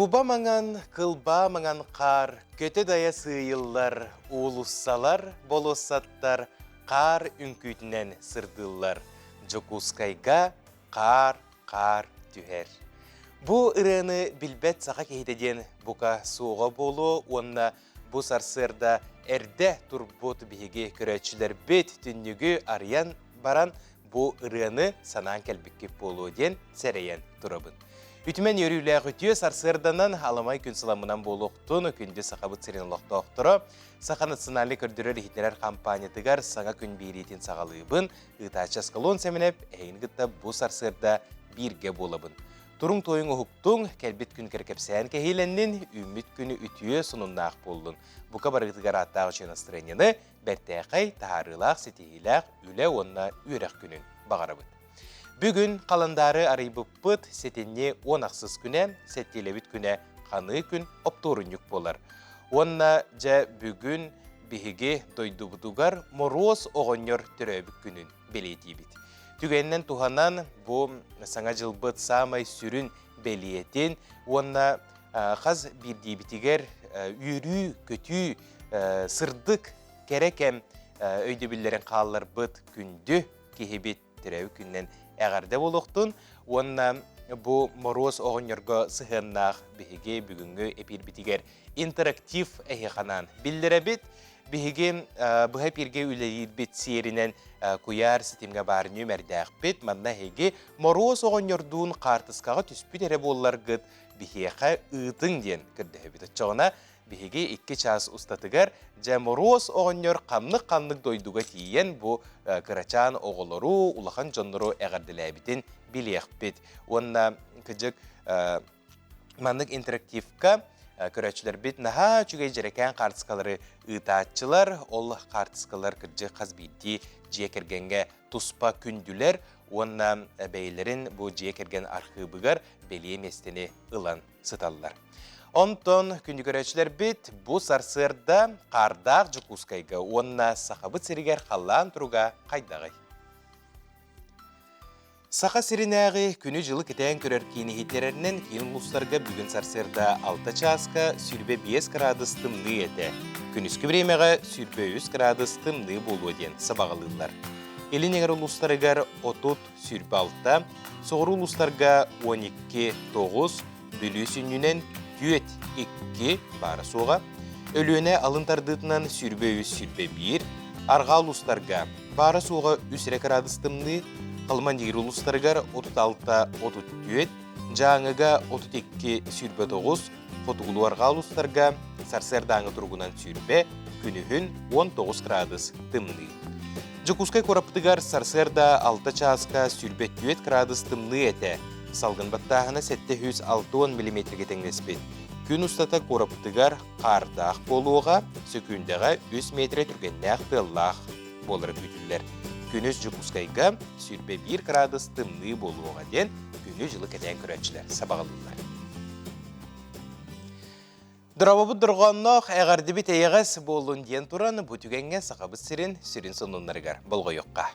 Куба маңан, кылба маңан қар, көте дая сыйыллар, улуссалар, болоссаттар, қар үнкүйтінен сырдыллар. Жокускайга қар түхер. Бу ырыны билбет сақа кейтеден бука суға болу, онна бу сарсырда әрде турбот биһиги көрәтчілер бет түннігі ариян баран бу ырыны санан кәлбікке болу ден сәрейен турабын. Үтімен өріләғі түйе сарсырданан аламай күн сыламынан болуқтын күнді сақабыт сирен лоқты оқтыры, сақаны сыналы көрдірер хитлерер компаниятыгар саңа күн бейрейтін сағалыбын, ұтача скалон сәменеп, әйінгітті бұ сарсырда бірге болабын. Турың тойың ұхықтың, кәлбет күн кәркепсән кәхейленнен, үміт күні үтүйе сұныннақ болдың. Бұқа барғытыгар аттағы чен астыренені, бәртәқай, тағарылақ, сетихилақ, үлі онна үйрек күнін бағарабыд. Бүгін қаландары арайбыппыт сетенне 10 ақсыз күні, сеттелебіт күні қаны күн оптурынюк болар. Онна жа бүгін бігіге дойдубудугар мороз оғынер түрәбік күнін белетейбіт. Түгеннен туғанан бұл саңа жылбыт самай сүрін белиетін, онна қаз бірдейбітігер үйрі, көтүй, сырдық керекем өйдебілерін қалылар бұт күнді кехебет түрәбік күннен әғарда болуқтын, онна бұл мороз оғынерға сығыннақ бігі бүгінгі эпирбітігер интерактив әйіқанан білдірәбет, бігі бұға перге үләйір бет серінен көяр сетемге барыны мәрдәқ бет, манна әйге мороз оғынердуын қартысқаға түспіт әрі болылар ғыд біғеқа ұйтың ден кірді әбет. Отчағына бігі 2 час ұстатығар, жа мороз оғынер қамнық дойдуға тиен бұл кырачан оғылыру, улахан жоныру әғарділі әбітін білеқ бет. Онна күжік мандық интерактивка көрәтшілер бет наға чүгей жерекән қартысқалары ұйтатчылар, ол қартысқалар күжік қазбейді жекергенге тұспа күнділер, онна бәйлерін бұл жекерген архыбығар белеместені ұлан сыталылар. Онтон күнді көрәтшілер бет бұл сарсырда қардақ жүкускайға, онна сақабыт сірігер қалан тұруға қайдағай. Сақа сиринәғі күні жылы кетен көрер кейіні хетерерінен кейін ұлыстарға бүгін сарсырда 6 часқа сүрбе 5 градус тымны еді. Күніскі біремеға сүрбе 100 градус тымны болу ден сабағылылар. Елінегер ұлыстарығар 30 сүрбе 6, соғыр ұлыстарға 12-9, бүлісінінен түйет 2 бары соға, өліөне алынтардытынан сүрбе 100 сүрбе 1, арға ұлыстарға бары соға 3 градус тымны, Қалман дегір ұлыстарығар 36-30 жаңыға 32 сүрбе 9, қотығылуарға ұлыстарға сарсердаңы тұрғынан сүрбе күнігін 19 градус тымны. Жокускай қораптығар сарсерда 6 часқа сүрбе 2 градус тымны әті, салғын баттағына 760 мм теңнеспен. Күн ұстата қораптығар қардақ болуға, сөкіндіға 3 метре түргеннәқ тыллақ болыр күтілер. Күніс Жокускайға сүрбе 1 градус тымны болуға ден күні жылы кәден көрәтшілер сабағылылар. Дұрабы дұрғаннақ әғарды бет әйіғас болуын ден тұран бұтүгенге сақабы сірін сонынларығар болғы yoqqa.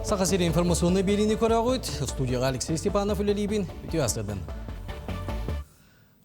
Сақа сері информационный беліні көрағыд, студияға Алексей Степанов үлелейбін, өте асырдың.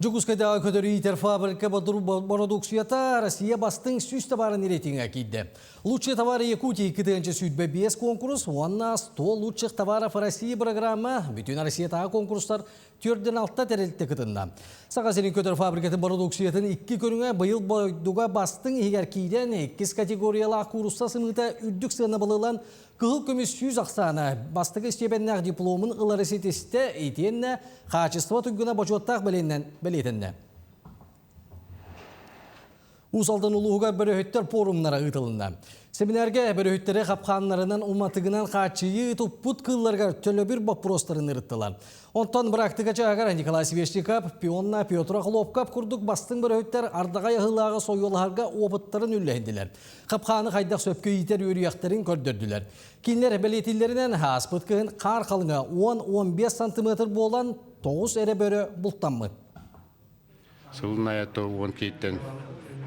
Жокускайдағы көтері итер фабрика продукцията Россия бастың сүз товарын еретіңі кейді. Лучшие товары Якутии кітігінші сүдбе 5 конкурс, онна 100 лучших товаров России программа, бүтін Россиятағы конкурстар түрден алтта тәрелтті кітінна. Сақа сері көтері фабрикаты продукциятын 2 көріңі бұйыл бойдуға бастың егер кейден 2 категориялы ақуруста сымыта үрдік сығына балылан Кығыл көмес 100 ақсаны бастығы степеннәқ дипломын ұлары сетесті етенні қачыства түгіна бачуаттақ білетінні. Усалдан ұлығыға бөрөйттер форумнара ұйтылында. Семинарға бөрөйттері қапқанларынан уматығынан қачыйы тұппұт қылларға төлі бір бапростарын ұрыттылар. Онтан практика чағар Николай Свешников, Пионна, Петра Хлопкап күрдік бастың бөрөйттер ардағай ғылағы сойыларға опыттарын үлләйінділер. Қапқаны қайдақ сөпкі етер өрияқтарын көрдірділер. Кейінлер білетілерінен аспыткығын қар қалыңа 10-15 см болан 9 әрі бөрі бұлттанмы. Сылная то он кейттен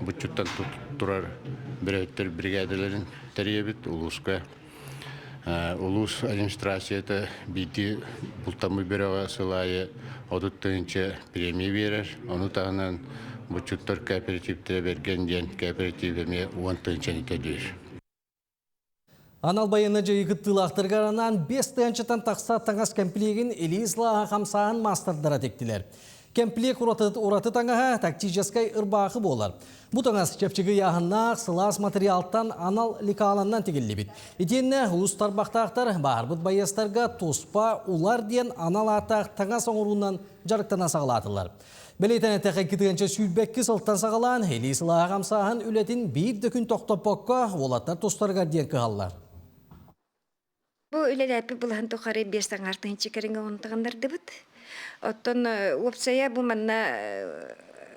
бутчуттан турар біреттер бригадаларын тәребет улуска. Улус администрацията бити бултамы берега сылайы одуттынча премия берер. Оны тағынан бутчуттар кооперативтері берген ден кооперативеме уантынча нетедер. Анал байыны жайығы тылақтырғаранан 5 тәнчетан тақса таңас кәмплегін Элизла қамсағын мастардара тектілер. Кәмплег ураты таңаға тактическай ұрбағы болар. Бұ таңас чепчігі яғыннақ сылас материалтан анал ликаланнан тегілі бит. Етенне ұлыстар бақтақтар бағарбыт байыстарға тоспа улар ден анал аттақ таңас оңыруынан жарықтана сағалатылар. Бәлейтен әтәқі кетігінші сүйбәккі сылттан сағалан Элизла қамсағын үлетін бейіп дөкін тоқтаппаққа олаттар тостарға ден кығалар. Бу үлеләпі бұлған тоқары берстен артын чекерінге онтығандарды бұд. Оттон опсая бу манна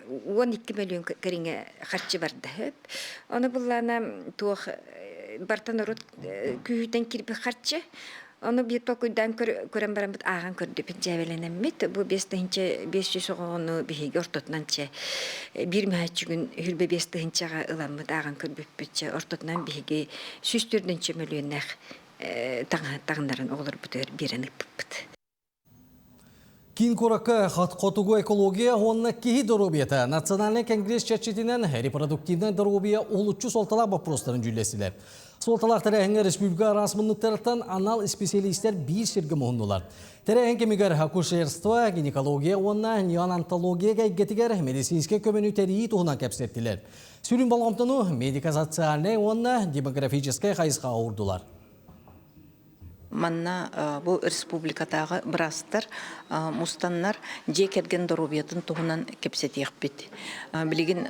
12 миллион кәрінге қарчы барды. Оны бұллана туық бартан ұрыт күйітен кірбі қарчы. Оны бір тоқыйдан көрен баран бұд аған көрді бін жәвеленен мет. Бу 500 оғыны бейге ортотнанча 1 мәтчі күн хүлбе 500-ға ұлан бұд аған көрбіп бүтчі ортотнан бейге 104 миллионнақ тағындарын олар бұтыр беренік бұппыд. Кин коракка қатқотугу экология онна кихи доробията. Национальный конгресс чатчетінен репродуктивный доробия олучу солталақ вопростарын жүлесілер. Солталақ тәрәхіңі республика расмынлықтарыттан анал специалистер бір сергі мұхындылар. Тәрәхің кемігер акушерство, гинекология онна неонантология гәйгетігер медицинске көмені тәрейі туғынан кәпсеттілер. Сүрін балғамтыну медико-социальный онна демографическай қайысқа ауырдылар. Манна бу республикатағы бірастыр мұстаннар жекерген доробиятын туғынан кепсетеқ бет. Білеген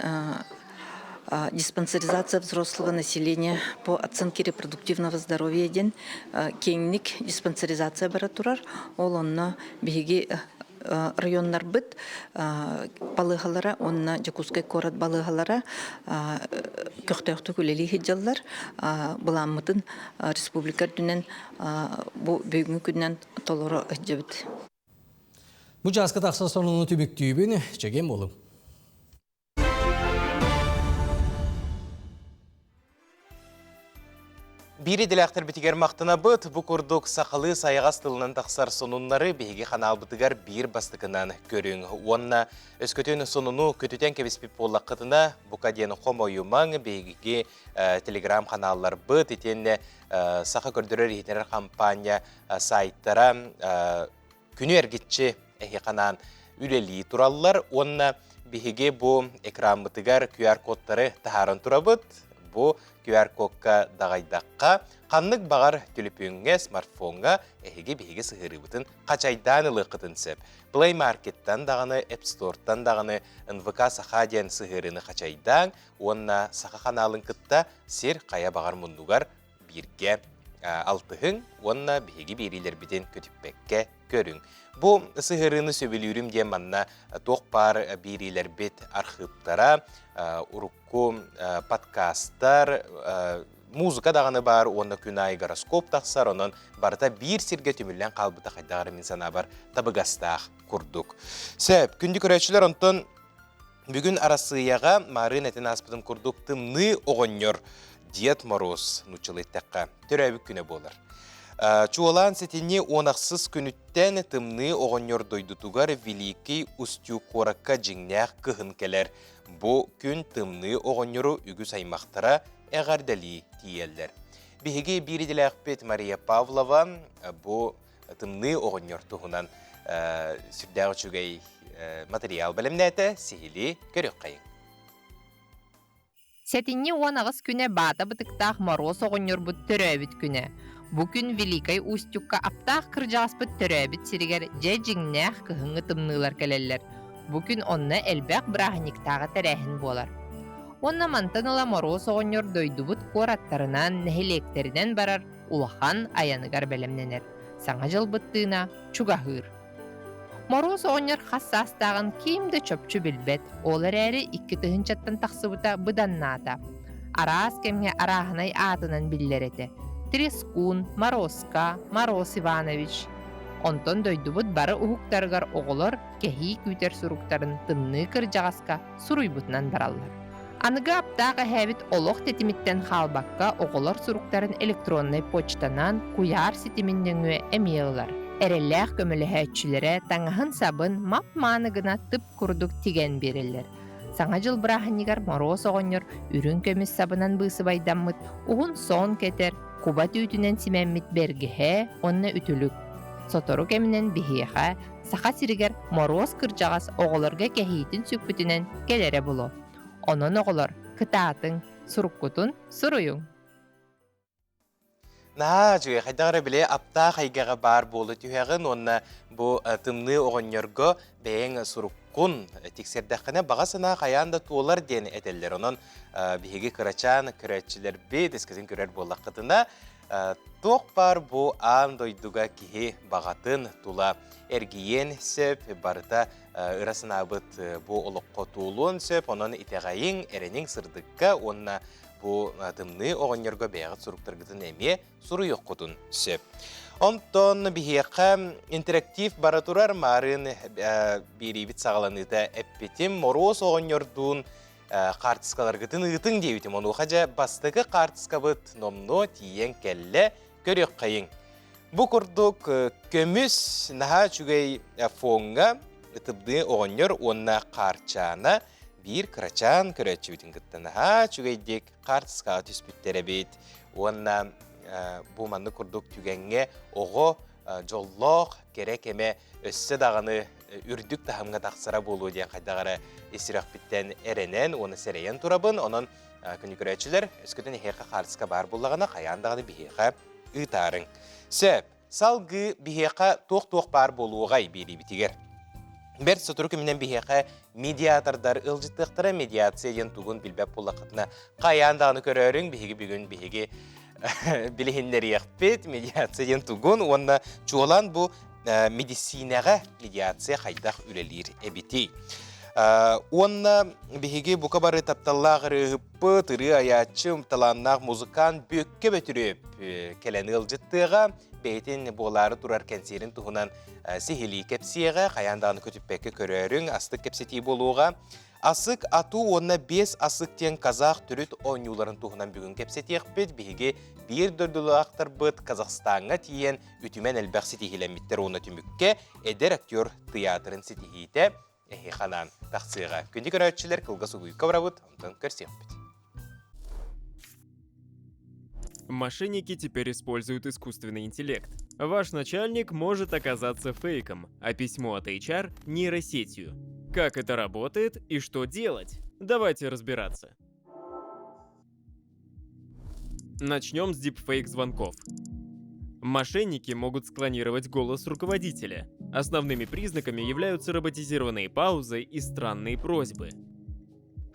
диспансеризация взрослого населения по оценке репродуктивного здоровья ден кеңник диспансеризация бара турар. Ол онна беге районнар бит балыгалара онна Жакускай корат балыгалара көктөктү күлели хиджаллар буламмытын республика дүнен бу бүгүнкү күннен толору жебит. Бу жазғы тақса сонуну түбүктүүбүн чеген болу. Бири дилактар битигер мактына быт, бу курдук сақалы сайгас тылынан тақсар сонуннары беги канал бытыгар бир бастыкынан көрүң. Онна өскөтөн сонуну көтүтен кебеспип боллакытына бука ден хомоюмаң беги телеграм каналлар быт етенне сақа көрдөрөр етенер компания сайттара күнү эргитчи эхи канан үлели тураллар. Онна беги бу экран бытыгар QR кодтары тахарын турабыт. Бу QR кодка дагайдакка каннык багар телефонга, смартфонга эхиге биге сыгырыбытын качайдан ылыкытын сеп. Play Market'тан даганы, App Store'тан даганы НВК саха ден сыгырыны качайдан, онна саха каналын кытта сер кая багар мундугар бирге алтыхын, онна биге берилер битен көтүппекке көрүң. Бу сыгырыны сөбүлүрүм дем манна тоқ бар берилер бит архивтара, урукку подкасттар, музыка дағаны бар, онна күнай гороскоп тақсар, онын барыта бір сирге түміллен қалбыта қайдағырым инсана бар табыгастақ күрдік. Сөп, күнді көрәтшілер онтын бүгін арасыяға марын әтін аспыдым күрдік тымны оғынер Дед Мороз нучылыттаққа түрәбік күні болыр. Чуалан сетіне онақсыз күніттен тымны оғынер дойдутугар Великий Устюг қораққа жіңнәқ кығын келер. Бу күн тымны оғынеру үгіз аймақтара әғардали тиелдер. Беге бири диләқпет Мария Павлова бу тымны оғынер туғынан сүрдәғі чүгей материал білімнәті сихили көрек қайын. Сетинни онағыз күне бата бытықтақ Мороз оғынер бұт түрәбіт күне. Бу күн Великий Устюгка аптақ кыржағыз бұт түрәбіт сирігер жә жіңнәқ кығыңы тымнылар кәлелер. Бу күн онна әлбәқ бірағыниктағы тәрәхін болар. Онна мантаныла Мороз оғынер дойдубут кораттарынан, нәхелектерінен барар, улахан аяныгар бәлемненер. Саңа жыл бұттығына чугағыр. Мороз оғынер хассастағын кейімді чөпчі білбет, олар әрі 2 тыхынчаттан тақсыбыта бұданната. Араас кемге арағынай атынан білдер еті. Трескун, Морозка, Мороз Иванович. Онтон дойдубут бары ухуктарыгар оголор кехи күтер суруктарын тынны кыржагаска суруйбутунан бараллар. Аныга аптаға хэбит олох тетимиттен халбакка оголор суруктарын электронный почтанан куяр ситиминдеңүе эмейлар. Эреллэх көмөлөһөчүлөрө таңаһын сабын мап-мааны гына тып курдук тиген берелер. Саңа жыл бырахынигар мороз оҕонньор үрүн көмүс сабынан быысыбайдаммыт, уһун сон кетер, куба түүтүнен симэммит бергиһэ, онна үтүлүк. Сотору кеминен бихиэхэ, саха сиригер мороз кыржагас оҕолорга кэһиитин сүкпүтүнен келере було. Онон оҕолор кытаатың, суруккутун суруюң. Наха жүге хайдағыра біле апта хайгаға бар болы түйеғін, онна бұ тымны оғынерго бәйін сұрыққын тексердіқіне бағасына қаянда туолар ден әтелер. Онын бігеге кырачан күрәтчілер бейд ескізін көрер болақ қытына тоқ бар бұ ан дойдуға кеге бағатын тула әргейен сөп барыта ұрасына бұт бұ олыққы туылуын сөп, онын итеғайын әренің сырдыққа онна bu tımны oğanyarga bəyağıt suruqtargıtın əmiyə suru yox qutun söp. Ondan bihiyəqə interaktiv baraturar marın biribit sağlanıda əppetim moroz oğanyardun qartiskalargıtın ıtın deyitim. Onu uxaca bastıqı qartiskabıt nomno tiyen kelle görüq qayın. Bu kurduk kömüs naha çügey fonga ıtıbdı oğanyar onna qarçana bir kıraçan körətçi bütün gıttana ha çügeydek qartiska tüspüttere bit onna bu manlı kurduk tügenge oğu jolloq gerek eme össe dağını ürdük tahamga taqsara bolu diye qaydağara esiraq bitten erenen onu sereyen turabın onun күні көрәтшілер өскөтін хеқа қарсықа бар болағына қаяндағыны бихеқа ұйтарын. Сөп, салғы бихеқа тоқ-тоқ бар болуғай бері бітігер. Бәр сотыру көмінен бихеқа медиатордар ылжыттықтыра медиация ен туғын білбәп болақытына қаяндағыны көрерің бихеге бүгін бихеге білігінлері еқпет медиация ен туғын онына чуолан бұл медицинаға медиация қайдақ үлелер әбеті. Онна бихиги бука бары тапталлағыры ғыппы, тыры аячым, таланнақ музыкан бөкке бөтіріп келені ылжыттыға, бейтін болары тұрар кәнсерін тұғынан сихили кепсиеға, қаяндағыны көтіппәкі көрерің, астық кепсети болуға. Асық ату онна 5 асықтен қазақ түріт 10 юларын тұғынан бүгін кепсети еқпет, бихиги бір дөрділі ақтар бұд Қазақстанға тиен үтімен әлбәқ сетихилеммиттер оны түмікке, әдер актер театрын сетихиті Ханан тахсыга. Күнді көрәтшілер кылға сугуй коврабыт, онтан көрсемпет. Мошенники теперь используют искусственный интеллект. Ваш начальник может оказаться фейком, а письмо от HR — нейросетью. Как это работает и что делать? Давайте разбираться. Начнем с дипфейк-звонков. Мошенники могут склонировать голос руководителя. Основными признаками являются роботизированные паузы и странные просьбы.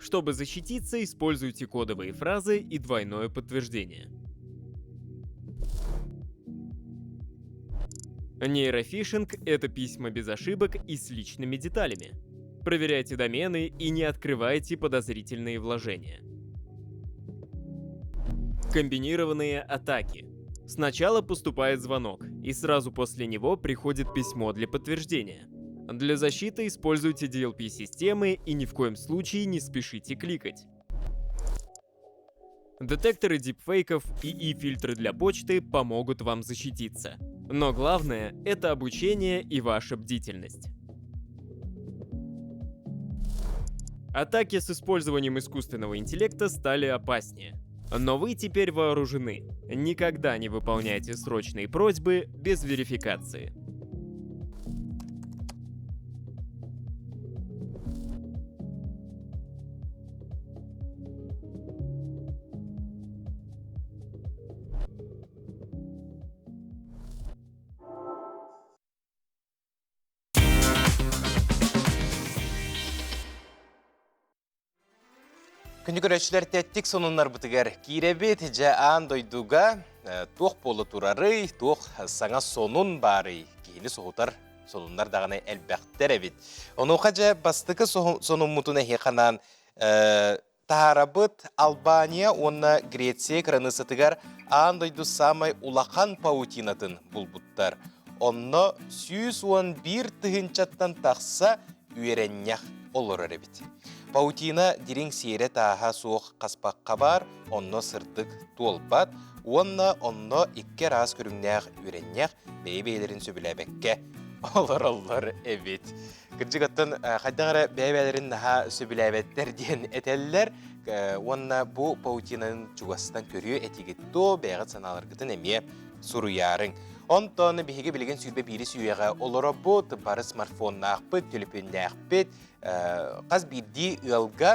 Чтобы защититься, используйте кодовые фразы и двойное подтверждение. Нейрофишинг — это письма без ошибок и с личными деталями. Проверяйте домены и не открывайте подозрительные вложения. Комбинированные атаки. Сначала поступает звонок, и сразу после него приходит письмо для подтверждения. Для защиты используйте DLP-системы и ни в коем случае не спешите кликать. Детекторы дипфейков и фильтры для почты помогут вам защититься. Но главное — это обучение и ваша бдительность. Атаки с использованием искусственного интеллекта стали опаснее. Но вы теперь вооружены. Никогда не выполняйте срочные просьбы без верификации. Күнді көрәтшілер тәттік сонынлар бұтығар кейребет жаан дойдуға тоқ болы тұрары, тоқ саңа сонун бары кейіні соғытар сонынлар дағаны әлбәқтер әбет. Оны оқаja бастықы сонун мұтына хеқанан тағарабыт Албания, онна Греция краны сатығар аан дойду самай улақан паутинатын бұл бұттар. онно 111 тыгынчаттан тақса үйереннях олор әребет. Паутина дирин сейре тааха суох қаспаққа бар, онно сырдық туолбат, онно икке раз көріңнях үйереннях бейбейлерін сөбіләбәкке олар әбет. Кіржігіттін қайдағары бейбейлерін наға сөбіләбәттер дейін әтелілер, онна бұ паутинаның чуғастан көріу әтігітті бәғыт саналарғытын әме сұруярың. Онтон беге білген сүйбе бири сүйеға олары бұд, бары смартфонна ақпыт, телефонна ақпыт, қаз бірді ұлға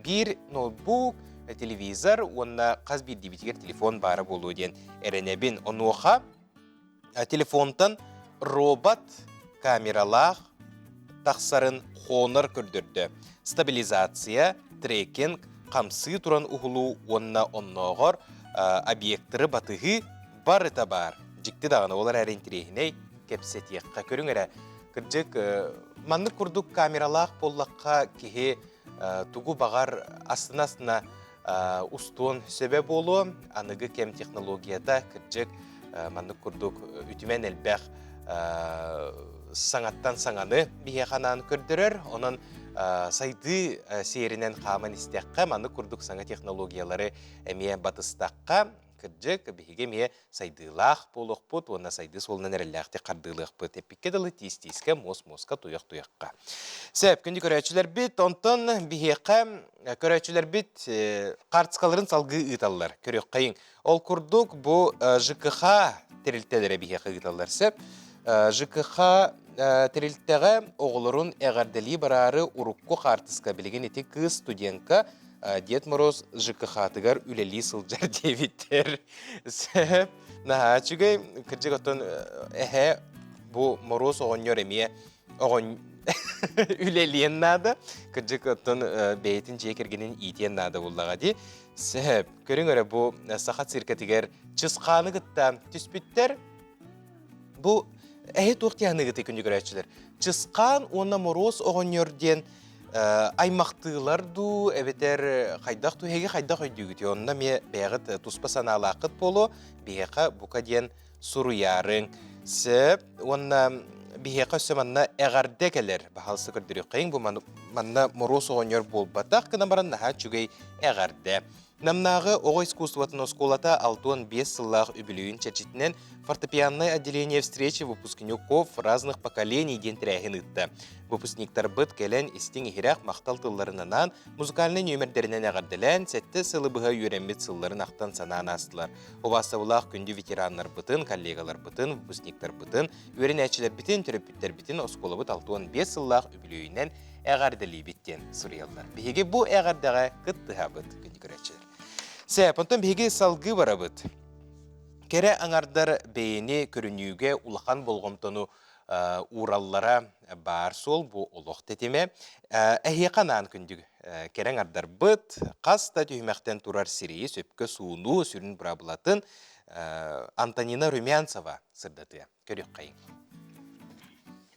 бір ноутбук, телевизор, онна қаз бірді бітігер телефон бары болу ден әренебін. Онуға телефонтан робот камералақ тақсарын қоныр көрдірді. Стабилизация, трекинг, қамсы тұран ұғылу онноғыр объекттері батығы бары табар. Жикті дағына олар әрін тірейіней кепсетиекқа көрің әрі. Кіржік манны күрдік камералақ боллаққа кеге тұғу бағар астына ұстуын сөбе болу, анығы кем технологияда кіржік манны күрдік үтімен әлбәқ саңаттан саңаны бейе қананы көрдірер, оның сайды сейрінен қамын істеққа манны күрдік саңа технологиялары әме батыстаққа кіржік бейге ме сайдылақ болық бұд, оны сайды солынан әріліғді қардылық бұд. Эпиккеділі тиістейске мос-мосқа тұяқ-тұяққа. Сәп, күнді көрәчілер біт, онтын бейге көрәчілер біт қартысқаларын салғы ұйталылар. Көрек қайын. Ол күрдік бұл ЖКХ терілтелері бейге ұйталылар. Сәп, ЖКХ терілтеғі оғылырын әғардалі барары ұрыққы қартысқа білген еті қыз студентка Дед Мороз ЖКХ-тыгар үлелі сылжар девиттер. Сәп, наға чүгей, кіржік оттын әхе бұ Мороз оғыньор әме оғын үлеліен нады, кіржік оттын бәйтін жекергенін итен нады болдаға де. Сәп, көрің өрі бұ сақат сиркетігер чысқаны ғытта түспіттер, бұ әхе тоқтияны ғыты күнді көрәтшілер. Чысқан оны Мороз оғыньорден аймақтылар ду, әбетер қайдақ tuhege қайдақ өйдігіті. Онына ме бәғыт тұспасан алақыт болу, бәғықа бұқа ден сұруярың. Сәп, онына бәғықа сөманна әғарды кәлер. Бағалысы көрдірі қайын, бұл манна Мороз оғыньор бол батақ, кіна баран наға чүгей әғарды. Намнағы оғы искусстватын осколата 6-5 сыллақ үбілуін чәрчетінен фортепианное отделение встречи выпускников разных поколений ден тірәхін ұтты. Выпускниктар бұд кәлін істің ехірәқ мақтал тылларынан музыкальный нөмірдерінен әғарділән сәтті сылы бұға үйренбет сылларын ақтан санан астылар. Обасавылақ күнді ветеранлар бұтын, коллегалар бұтын, выпускниктар бұтын, үйрен әчілер бітін, түріппеттер бітін осколы бұд 6-5 сыллақ үбілуінен әғарділі біттен сұриялар. Беге бұл әғардаға қыттыға бұд күнді көрәтшілер. Сәп, онтан беге салғы бара бұд. Кәрі аңардар бейіне көрінуге улақан болғымтыну ураллара бар сол бұл олық тетеме. Әхеқанан күнді кәрі аңардар бұд, қаста түймәқтен тұрар сирейі сөпкі суыну сүрін бұра бұлатын Антонина Румянцева сырдаты. Көрек қайын.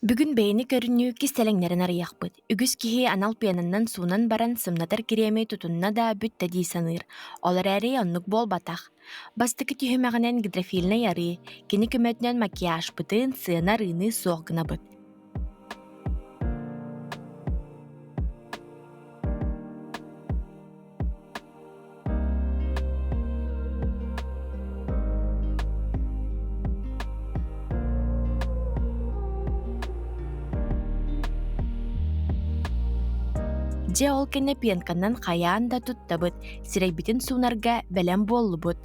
Бүгін бәйіні көрінүү кистелеңнерін арыяқ бұд. Үгіз кихи анал пианынан суынан баран сымнатар кереме тұтынна да бүт тәдей саныр. Олар әрі оннық бол батақ. Бастықы түйімәғінен гидрофиліне яры, кені көмөтінен макияж бұтын сыына рыны соғына бұд. Же ол кені пиянканнан қаян да тұтта бұд, сирайбітін суынарға бәлем болы бұд.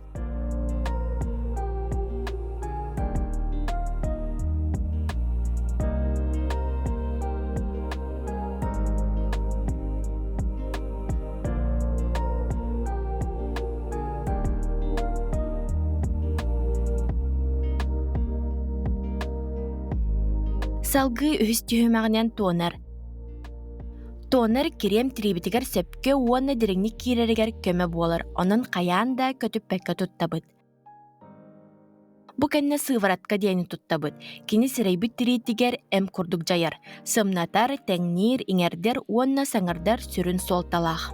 Салғы үхіс түйімәғінен тонар. Тонар керем трибитигер сөпке уанна диреңни киререгер көмө болар, онын қаян да көтіп пәкке тұттабыд. Бұ кәнне сываратқа дейіні тұттабыд. Кені сірейбіт тиритигер әм күрдік жайар. Сымнатар, тәңнир, иңердер, уанна саңардар сүрін солталақ.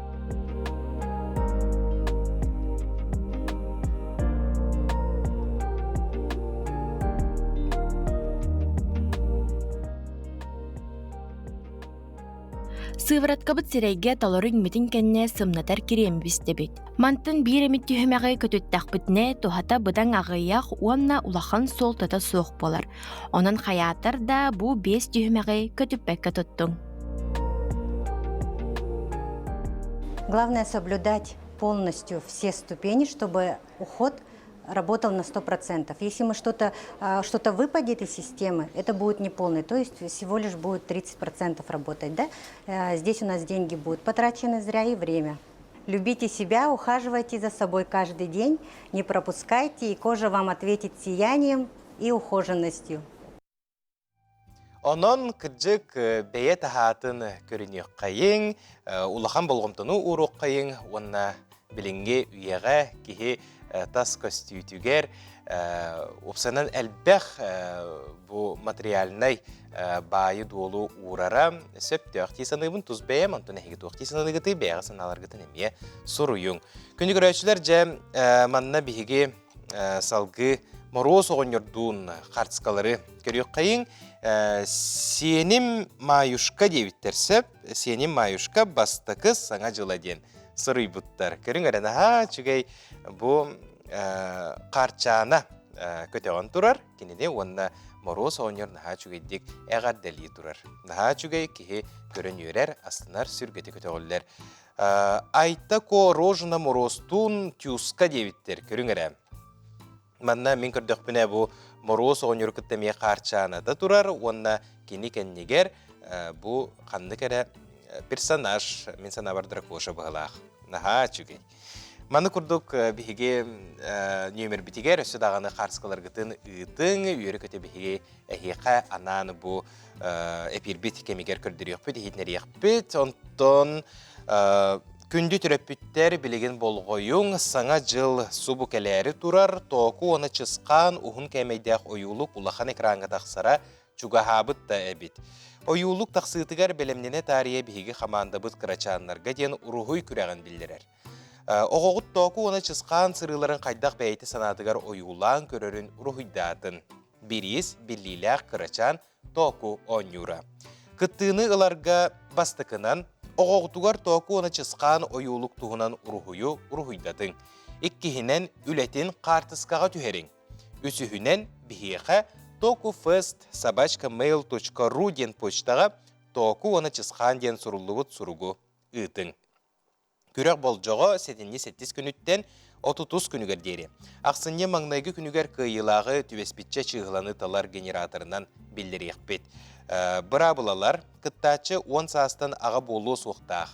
Сывыраткабыт сирейге талорын митин кенне сымнатар кирем бистебит. Мантын биремит түхмәгай көтүттәк битне тухата быдан агыяк уанна улахан сол тата соқ болар. Онын хаятар да бу 5 түхмәгай көтүппәккә тоттың. Главное соблюдать полностью все ступени, чтобы уход работал на 100%. Если мы что-то выпадет из системы, это будет неполный, то есть всего лишь будет 30% работать. Да? Здесь у нас деньги будут потрачены зря и время. Любите себя, ухаживайте за собой каждый день, не пропускайте, и кожа вам ответит сиянием и ухоженностью. Онон кырдык бәйе тахатын көрінек қайын, улахан болғымтыны ұруқ қайын, онна білінге үйеға кеге тас көстүйтігер, опсанан әлбәқ бұл материалынай байы долу урара сөпті ақтисанығын тұз бәйе, мантын әйгі тұқтисанығыты бәйға саналарғытын әмее сұруйың. Күнді көрәшілер жә манна бігі салғы мороз оғынердуын қартысқалары көрек қайын, сенім маюшка девиттерсеп, сенім маюшка бастықы саңа жыладен сырый бұттар. Көрің әрін аға чүгей бұл қарчана көтеғын тұрар, кенеде онына мороз оғынер наға чүгейдік әғар дәлі тұрар. Наға чүгей кеге көрін өрер, астынар сүргеті көтеғылар. Айта ко рожына морозтун тюска девиттер, көрің әрі. Манна мен көрдік біне бұл мороз оғын үркіттемей қарчаны да тұрар, онына кені кәннегер бұл қанды кәрі персонаж, мен сана бардыра коша бұғылақ. Наға чүгей. Маны күрдік бігі нөмір бітігер, өсі дағаны қарсқалар күтін ұйтың, үйері көте бігі әйеқа ананы бұл әпірбет кемегер көрдір еқпет, ехетнер еқпет, онтон күнді түрөппіттер білеген болғойың саңа жыл субу кәләрі тұрар, тоқу оны чысқан ұғын кәмейдәқ ойулық улахан экранға тақсара чугахабыт да әбіт. Ойулық тақсытығар бәлемнене тария бігі қаманда бұт қырачанларға ден ұрығой күрәғін білдірер. Оғығыт тоқу оны чысқан сырыларын қайдақ бәйті санатығар ойулан көрерін ұрығыйдатын. Біріз біліләқ қырачан тоқу онюра. Күттіні ыларға бастықынан оғығытуғар тоқу оны чысқан ойулық туғынан ұрығыйдатын. Иккihinen ületin қартысқаға түхерін. Үсіхінен біхеға tokufest@mail.ru ден почтаға току оны чысқан ден сұрылығыт сұруғы үтін. Күрек бол жоғы 7-8 күніттен 30 күнігер дері. Ақсынне маңнайғы күнігер күйілағы түвеспетче чығыланы талар генераторынан білдері еқпет. Бұра бұлалар күттачы 10 састан аға болу соқтақ.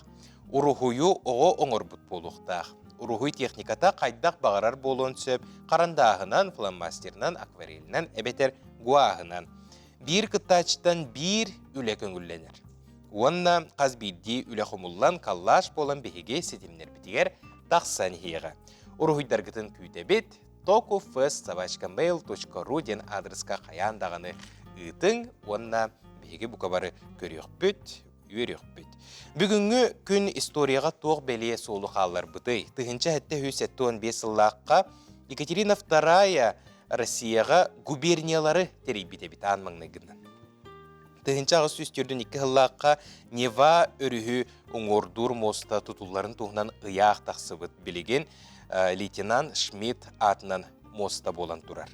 Ұрығыю оғы оңыр бұт болуқтақ. Ұрығый техниката қайдақ бағарар болуын сөп, қарандағынан, фломастерінен, акварелінен, әбетер гуағынан. Bir күттачтан bir үлі көңілленер. Онна қазбейді үлі құмыллан қаллаш болан бігеге сетімнер бітігер тақсан хеға. Ұрығыйдар күтін күйтебет tokufest@mail.ru ден адресқа қаяндағаны үтің, онна бігеге бұқабары көрек бүт, үйерек бүт. Бүгінгі күн историяға тоқ бәлие солы қалар бұтай. Тығынша әтті 115 жыллаққа Екатерина II Россияға губерниялары терейбете-бет анмаңнығынан. Тығынша ағыз үстердің 2 жыллаққа Нева өрігі оңордур моста тұтуларын туғынан ұяқ тақсыбыт білеген лейтенант Шмидт атынан моста болан тұрар.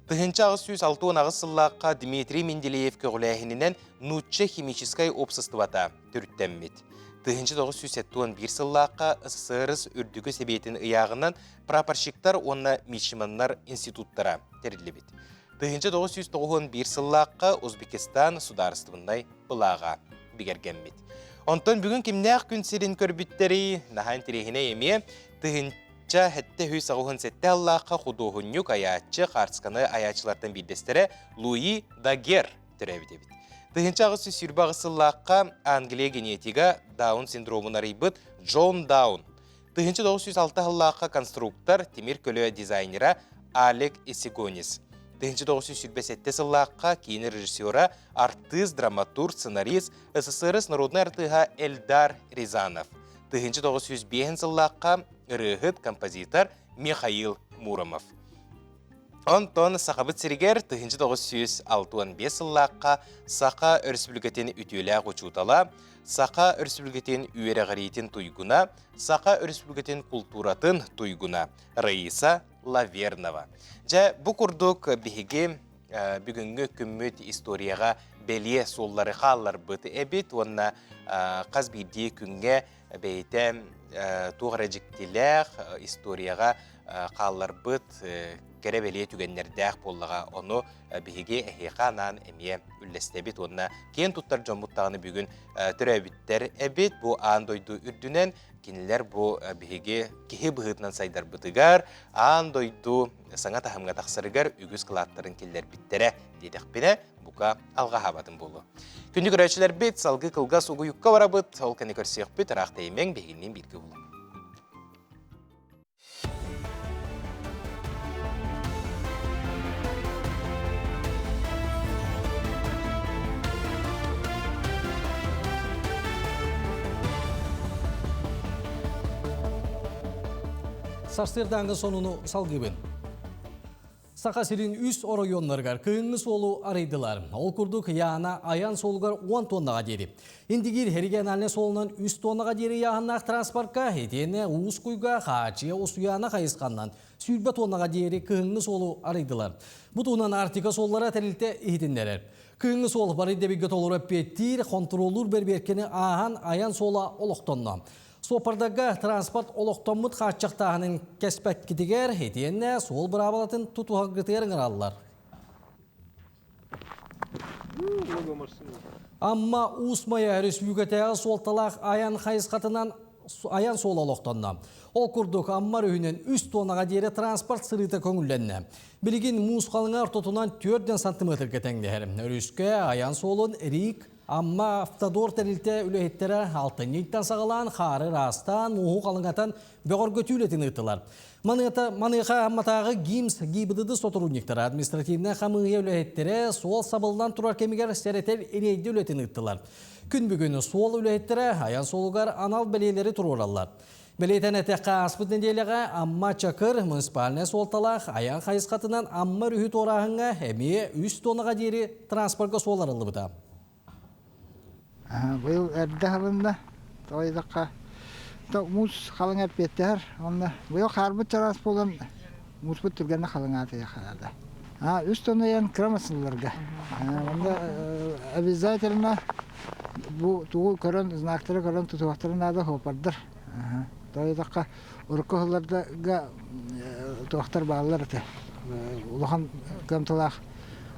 Тығынша ағыз 106 жыллаққа Дмитрий Менделеев көгіләхінінен нутче химическай обсыстывата түрттәммет. Тығынша 971 жыллаққа СССР үрдігі себетін ұяғынан прапорщиктар онна мичманнар институттара терілебет. Тығынша 991 жыллаққа Өзбекистан сударыстывындай бұлаға бігергенмет. Онтон бүгін кімнәқ күн серін көрбіттері нахан терехіне еме тығынша әтті 197 жыллаққа құдуғынюк аячы қарсқаны аячылардан білдестері Луи Дагер түрәбедебет. Тығынша 120 жыллаққа Англия генетига Даун синдромын арайбыт Джон Даун. Тығынша 906 жыллаққа конструктор темір көлі дизайнера Алек Исигонис. Тығынша 927 жыллаққа кейін режиссера, артист, драматург, сценарист, СССР народный артыға Эльдар Рязанов. Тығынша 905 жыллаққа ырығыт композитор Михаил Муромов. Онтон сақабыт сиригер 1965 ыллаққа сақа өрсүбілгетен үтілі құчутала, сақа өрсүбілгетен үйерағаритін туйгуна, сақа өрсүбілгетен культуратын туйгуна Раиса Лавернова. Жа бұ күрдік бігі бүгінгі күммет историяға белие соллары қалар бұты әбет, онна қаз бірде күнге бәйті туғыра жіктілер историяға қалар бұт керебелие түгеннердәк боллаға оны бігі әхиқанан әмие үллестебет. Онына кен тұттар жомуттағыны бүгін түрәбіттер әбет бұ андойду үрдінен кенілер бұ бігі кеге бұғытынан сайдар бұтығар андойду саңа тахымға тақсырығар үгіз қылаттарын келдер біттері дедіқпіне бұға алға хабатын болу. Күнді көрәшілер бет салғы қылға суғы юққа вара бұт, ол кәне көрсеқ бет арақты емен бегіннен біргі болу. Сарсырдаңғы сонуну салгыбын. Сақа сирин үс оройонларғар күйіңіз олу арайдылар. Ол күрдік яғына аян солғар 10 тоннаға дері. Индигер региональный солынан 3 тоннаға дері яғынақ транспортқа, етені ұғыз құйға қачия ұсуяна қайысқаннан сүйілбі тоннаға дері күйіңіз олу арайдылар. Бұтуынан артика соллара тәрілті ехетіндерер. Күйіңіз ол барайдебеге толырып беттір, контролур берберкені аған аян сола олықтонна. Сопардага транспорт олықтоммыт қатшақтағының кәспәк кетігер, етенне сол бұрабалатын тұтуғағытығырың аралылар. Амма ұсмая республикатағы солталақ аян қайысқатынан аян сол олықтонна. Ол күрдік аммар үйінен 3 тоннаға дейірі транспорт сырыты көңілленне. Білген мұз қалыңар тұтынан 4 сантиметр кетеңдер. Өріске аян солын рик, амма автодор тәрілті үліхеттері 6-неттен сағылан, қары растан, мұғу қалыңатан бөғір көтілетін ұттылар. Маныға амматағы гимс гибідіді сотрудниктері административіне қамығы үліхеттері сол сабылдан тұрар кемігер сәретел ерейді үлетін ұттылар. Күн бүгіні сол үліхеттері аян солығар анал бәлелері тұроралар. Бәлейтен әтеққа аспыт неделіға амма чакыр муниципаліне солталақ аян қайысқатынан амма рүхіт орағыңа әмее 3 тоннаға дейірі транспортқа соларылы бұда. Бұл әрді қалында тойдаққа мұз қалың әпеттер. Бұл қарбыт жарас болын мұз бұт түргені қалың әтеге қалады. 3 тонна ян кірамасыларға. Обязательно бұл туғы көрін, знақтары көрін тұтуақтарын ады хопардыр. Тойдаққа ұрқы ғылардыға тұқтар бағылар әте. Улахан көмтілақ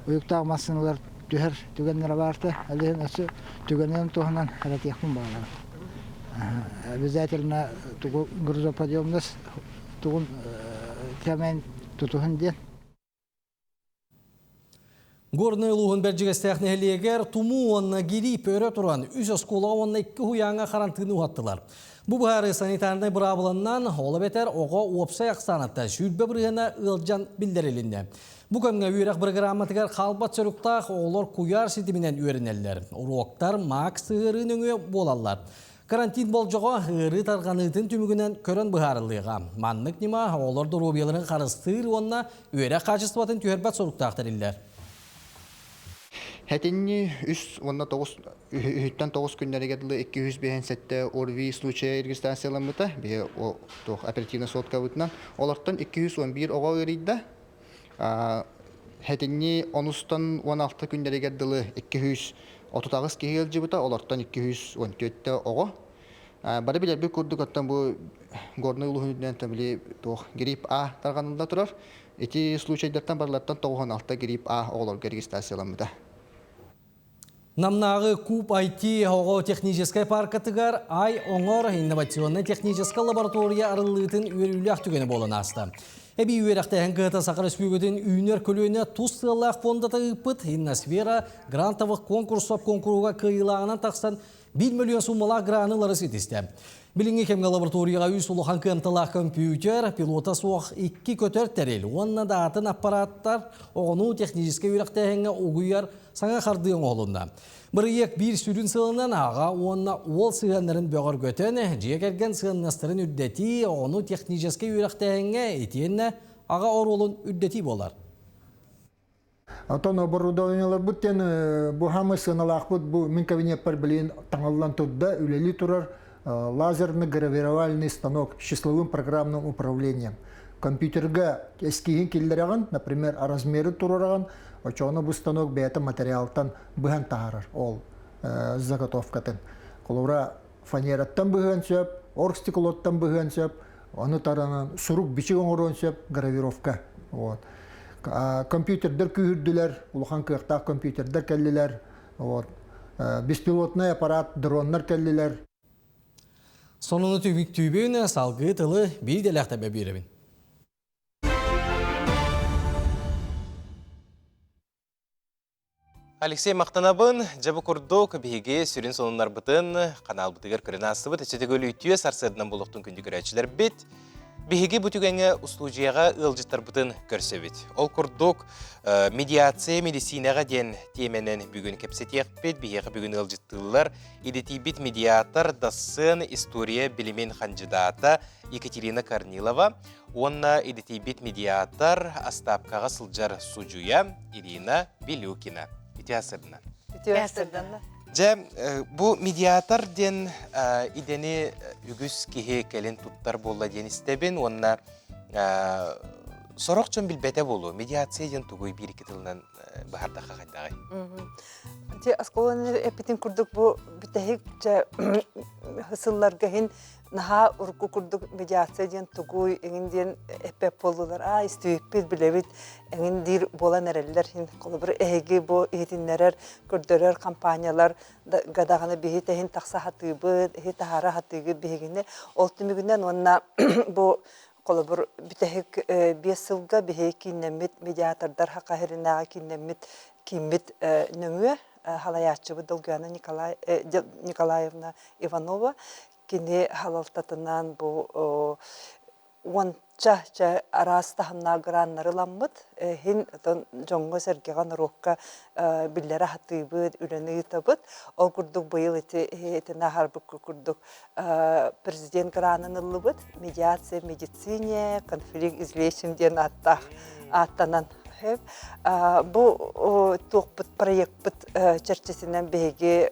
ұйықтағы масынылар түхір түгенлері барды. Әліген өсі түгенлерін тұғынан әрәтеқпін бағылар. Обязательно тұғы грузоподъемныз тұғын кәмен тұтуғын ден. Горный луғын бәржігістәқні әлегер тұму онына гирип өрі тұран үз оскола онына 2 хуяңа қарантыны ұғаттылар. Бұл бұхары санитарный бұрабылынан олы бетер оға опсай ақсанатта жүрбе біргені ұлжан білдірелінді. Бұл көмге үйрек программатығар қалбат сөріктақ олар кuyar сетімінен өрінелер. Уроктар мақ сығырын өңе болалар. Карантин бол жоға ғыры тарғанытын түмігінен көрін бұхарылыға. Маннық нема олар дұрубияларын қарыстыр онына үйрек қачыстыбатын түйербат сөріктақтар илдер. Хәтенни 3-9 күннәргә 257 орви случая регистрацияланмыта, бе о оперативна сотка бутнан. Олардан 211 ога өрийді. Хәтенни 13-16 күннәргә 239 кегел жибыта, олардан 214 ога. Бары билер бе күрдік аттан бу горный улуһундан табили грипп А тарганында турар. Эти случайлардан барлардан 96 грипп А оголорга регистрацияланмыта. Намнағы Куб IT оғы техническай паркатығар ай оңыр инновационный техническай лаборатория арылытын өрілі ақтүгені болын асты. Әбі үйерақтайын ғыта Сақар Республикатын үйінер көліне тұз сылақ фондата ұпыт Инносфера грантовық конкурсоп конкуруға кыйлағынан тақсан 1 миллион суммалақ гранылары сетісті. Біліңі кемгі лабораторияға үй сұлыған кымтылақ компьютер, пилота соқ 2 көтер тәрел. Онына датын аппараттар оғыну техническай үйрақтайынға оғыяр саңа қардығын олында. Бір ек бір сүрін сылынан аға онына ол сығанларын бөғір көтен, жекерген сығаннастырын үддеті оғыну техническай үйрақтайынға етенне аға оролын үддеті болар. Антон оборудованиялар буттен бу хамы сыналак бу мен кабинет пар билин таңаллан тудда үлели турар лазерный гравировальный станок с числовым программным управлением. Компьютерга эскиин киллераган, например, размеры турараган, очоно бу станок бета материалтан быган таарар ол заготовкатын. Колура фанераттан быган сөп, оргстеклоттан быган сөп, аны таранан сурук бичиг оңорон сөп гравировка. Вот. Компьютердер күйірділер, улахан күйіқтақ компьютердер кәлілер, беспилотный аппарат, дроннар кәлілер. Сонуны түйбік түйбейіне салғы тылы бейделяқта бәбейребін. Алексей Мақтанабын, жабы күрдік бейге сүрін сонынлар бұтын, қанал бұтығыр көрін астыбыт, әчетігілі үйтіе сарсырдынан болуқтың күнді көрәчілер бет. Беге бүтігенге ұстужияға ұлжыттар бұтын көрсөбет. Ол күрдік медиация медицинаға ден теменен бүгін кепсетек бет, беге бүгін ұлжыттылар, едеті бет медиатор дасын история білімен қанжыдата Екатерина Корнилова, онна едеті бет медиатор астапқаға сылжар суджуя Ирина Белюкина. Ити асырдына. Жа, бұл медиатор ден идені үгіз кеге кәлін тұттар болла ден істебен, онна сорок чон билбете болу. Медиация ден тугуй бір-екі тылынан бағардақа қайдағай. Те асколаны эпитин курдук бу битехик же хысылларга хин наха урку курдук медиация ден тугуй эңинден эпеп болдулар. Истүйіппет билебит эңиндир болан әрелер хин колобыр эги бу этиннерер көрдөрөр компаниялар гадаганы бихите хин такса хатыбыт, хи тахара хатыгы бигине олтумигүнен онна бу колобыр битехик 5 жылга бихе кинемит медиатордар хакахиринага кинемит кимит нөңө халаячыбы Долгана Николаевна Иванова кини халалтатынан бу онча арастахна граннары ламмыт хин жоңго сергеган рокка биллера хатыбыт үлөны табыт ол курдук быйыл эти нахарбык курдук президент гранын ылыбыт медиация медицине конфликт излечим ден аттанан бу тоқпыт проектпыт чәрчесінен беге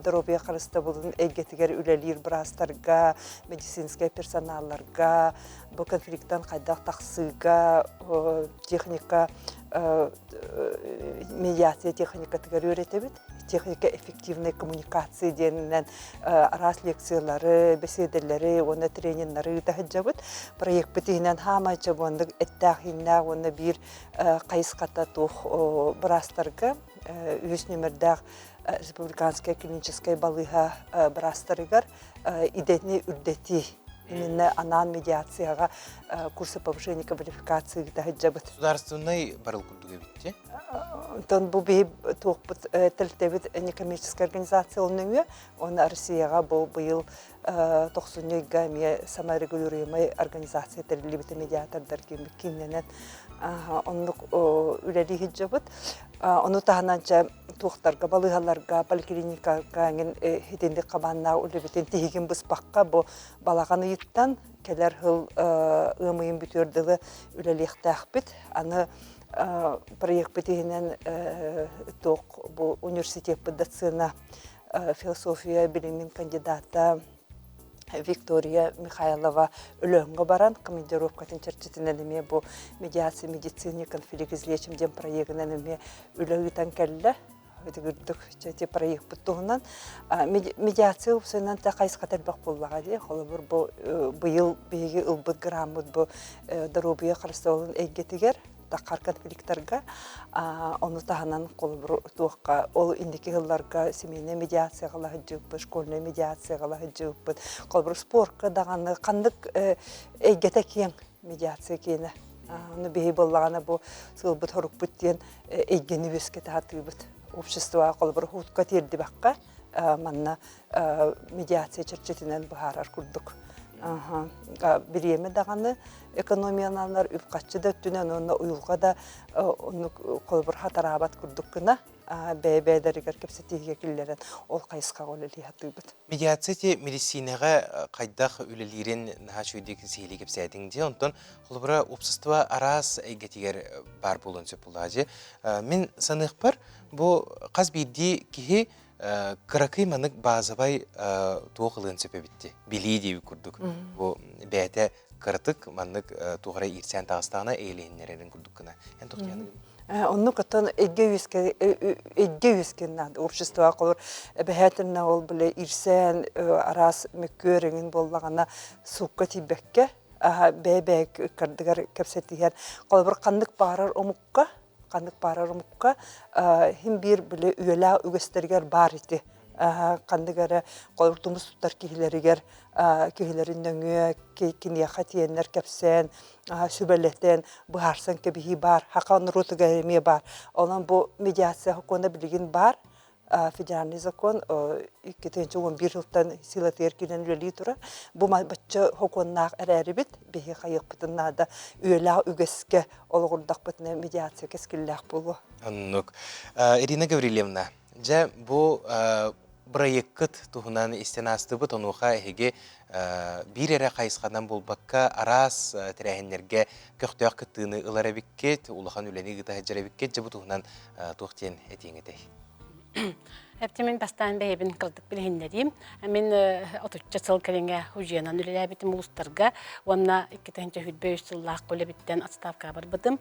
дробия қарысты болын әйгетігер үлелер бірастарға, медицинская персоналларға, бу конфликттан қайдақ тақсыға, техника, медиация техника тігер өретебет. Техника эффективной коммуникации денен арас лекциялары, беседелері, оны тренинглары тахыджабыт. Проект бітігінен хама жабонды әттәхінна, оны бір қайысқата тух бірастарға, үз нөмірдәқ республиканская клиническая балыға бірастарығар идетіне үрдети. Именно анан медиацияға курсы повышения квалификации тахыджабыт. Государственный барыл күрдігі бітте? Тон бу бейб тоқпыт тәлтәбіт некоммерческая организация олныңы, оны Россияға бұл быйыл 90-га ме саморегулируемый организация тәлілебіті медиатордар кемеккенненен онлық үләлі хиджабыт. Оны тағананча туқтарға, балығаларға, поликлиникаға хетенді қабанна үләбітен тегін бұспаққа бұл балаған ұйыттан кәлер ғыл ұмайын бүтөрділі үләліқті ақпет. Аны проект бітігінен тоқ бұл университет доцена философия білімін кандидата Виктория Михайлова үлөңгі баран, командировкатын чәрчетінен еме бұл медиация, медицина, конфликт излечим ден проектінен еме үлөңітен кәлі. Өтігірдік жәте проект бұттығынан. Медиация ұпсынан та қайысқа тәлбақ болуға де. Қолы бір бұйыл бейге ұлбыт граммыд бұл дарубия қарыстауылын әйгетігер. Тақар конфликттарға, оны тағынан қолы бір туаққа, ол индекі ғылларға семейне медиацияға лағы жүгіппі, школьная медиацияға лағы жүгіппі, қолы бір спортқа дағаны қандық әйгеті кейін медиация кейіні. Оны бейі болағаны бұл сылбыт хорық бүттен әйгені өске тағаты бүт. Общество қолы бір хұтқа терді баққа, манна медиация чәрчетінен бұхарар күрдік. Биреме дағаны экономиялар үпқатчы да түнен оны уйылға да оны қолбыр хатарабат күрдік күна бәйбәдәрігер кепсетеге келдерін ол қайысқа қолелі хатыбыд. Медиация медицинаға қайдақ үлелерін нағашуйдек сейлі кепсәдіңде, онтан қолбыра общество арас әйгетігер бар болын сөп бұлады. Мен санық бар, бұл қаз бейді кейі Кыракый манык базабай туғылын сөпе бітті. Билей дейі күрдік. Бұл бәйті кыртык манык туғыра ирсен тағыстағына әйлейінлерін күрдік кіна. Онны кытын эдге үскеннен общество қолыр бәйәтінна ол біле ирсен арас мүккөріңін болағана суққа тибекке бәй кірдігер кәпсетігер қолы бір қандық барар омыққа хим бир биле үйелә үгестергер бар ити. Кандыгары колуртумуз туттар кихилеригер кихилериннәңе киния хатиеннәр кәпсән сүбәләтен баарсан кебихи бар, хакан рутыгәме бар. Онан бу медиация хакында билген бар. Федеральный закон 2011 жылдан силат эркинен үлели тура. Бу батча хоконнак әрәрибит бехи хайык битнада үйелә үгеске олгырдак битне медиация кескилләк булу. Аннук. Ирина Гаврилевна, жа бу проект туһунан истенастыбыт онуха эге бир эре кайсадан болбакка арас тирәһеннәргә көктөк кытыны ыларабиккет, улахан үлени гыта хаҗарабиккет жа бу туһунан тухтен этеңете. Әптемен бастан бәйбін қырдық білгендерім. Мен отучча сыл кәріңе хужиянан үлелі бітім ұлыстарға. Онна 2005 жыллақ қолы біттен отставка бар бұдым.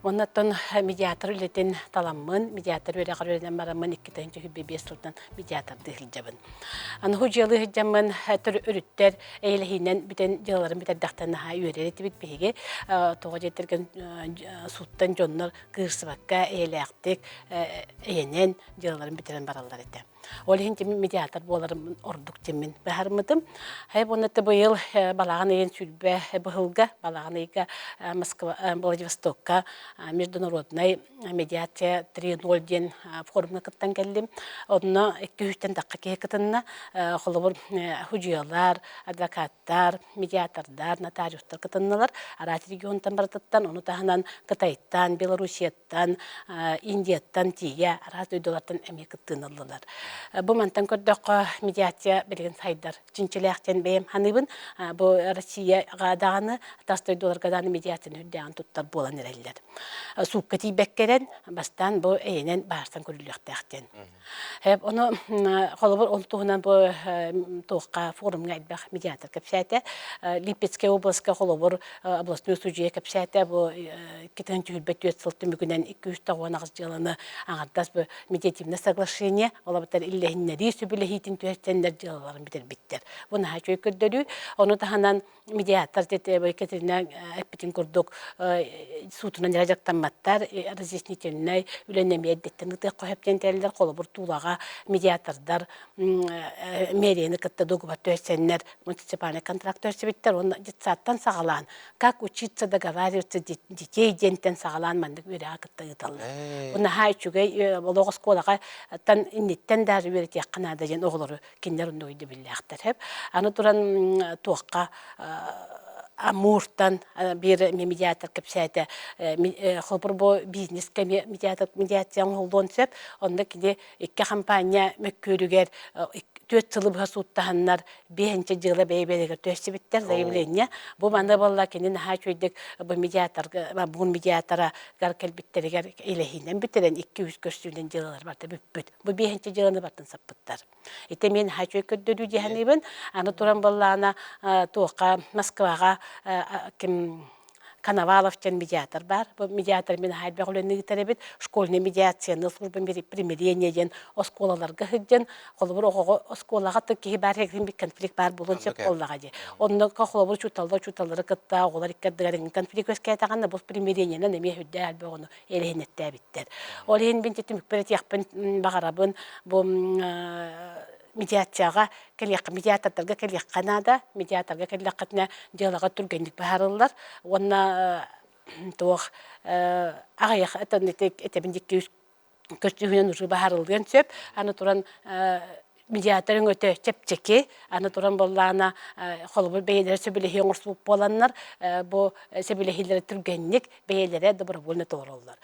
Онна тон медиатор үлетін таламын, медиатор өрәғар өрәден барамын 2005 жылдан медиатор дығыл жабын. Аны хужиялы жамын түр үріттер әйліхінен бітен жылаларын бітәддақтан өрәреті бит бейге. Тоға жетірген суттан жонлар қырсыбаққа әйліяқтық әйенен жылаларын бітірен баралар. Олеген темен медиатор боларым ордук темен бәһәрмедім. Хайп онаты быйыл балаған еген сүлбе быһылга балаған еге Москва, Владивостокка международный медиация 3.0 ден форумна кыттан келдим. Онна 2-3 даққа кекітінна қолыбыр хужиялар, адвокаттар, медиатордар, нотариустар кытынналар. Арат регионтан бардыттан, оны тағынан Кытайттан, Белорусияттан, Индияттан тие, арат өйдолардан әме кыттыналылар. Бу мантан көрдөк медиация билген сайдар чинчелектен бем ханыбын бу Россия гаданы $100 гаданы медиацияны үддән туттар болан эреллер. Суккати беккерен бастан бу эйнен барсан көрүлөктәктен. Хеп оны холобор олтугунан бу тоққа форумга айтбак медиатор кепсәтә Липецкая областка холобор областной судья кепсәтә бу 2004 сылты мүгүнен 209 жылыны аңардас бу медиативное соглашение олабытар иллехиннери сүбүлехитин төһәттәндер җылаларын битер биттер. Буны һәчөй көрдөрү, оны таһанан медиатор дете Екатерина Эппетин курдук сутунан рәҗәктәммәттәр разъяснительный үләнәмә әдәттән үтә кайыптан тәлләр колы бер тулага медиатордар мерияны кытта договор төһәттәннәр муниципальный контрактор биттер, оны җитсаттан сагалан. Как учиться договариваться детей дентен сагалан мандык үрә кытта италлар. Буны һәчүгә болгос колага тан иннеттен дәр үрәт якынада җен оглары киндер уйды билләхтер. Аны туран туакка Амуртан bir медиатор кепсәтә хобыр бу бизнеска медиациянын холдон сеп, онда киде икки компания мөккөрүгер 4 жылы басуттаһаннар 5-нче жылы бәйбәлегә төшсебиттер заявление. Бу манда балла кенен хачойдык бу медиаторга бу медиатора гаркелбиттерегер элехинен битерен 200 көчтүнөн жыллар барда бүт. Бу 5-нче жылыны бартын саппыттар. Ите мен хачой көддөрү диханыбын, аны туран баллана тока Москвага ким Коноваловчан медиатор бар. Бу медиатор мен хайбак үләнне теребит, школьный медиацияны службын бери примирение ден осколаларга хиджен, колбур ого осколага тки бар хекин бик конфликт бар булын сеп коллага ди. Онда колбур чуталлары кытта оголар иккәддәрен конфликт өскә таганда бу примирениене неме хүддә албагыны элехнеттә биттер. Олен бин тетим перет яхпын багарабын бу медиацияга келек медиаторларга келек Канада медиаторга келек кытна жылага түргәндик баарылар. Онна тох агаяк этенетек этебиндик көстүгүнөн уже баарылган сөп. Аны туран медиаторын өте чепчеки, аны туран боллана холбur бейлер сөбелехи оңырсып боланнар, бу сөбелехилері түргенник бейлері добровольно тоороллар.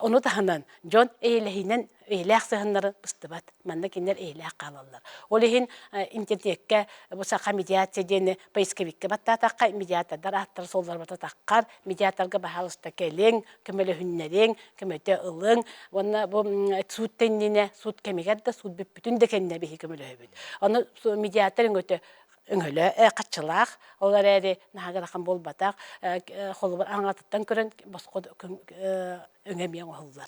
Оны таханан Джон эйлехинен эйлэх сыхыннары быстыбат, манна кинер эйлэх калалар. Олехин интернетке бу сака медиация дені поисковикке баттатаққа медиатордар аттар солдар баттатаққар, медиаторга бахалыста келең, көмелі хүннерең, көмөте ылың, онна бу суд теннине, суд кемегерді, суд бүт-бүтін декенне бейі көмелі өбіт. Оны медиаторын өте өңөлі, қатшылақ, олар әрі нағырақын бол батақ, қолы бар аңатыттан көрін, басқод өңемең оғылдар.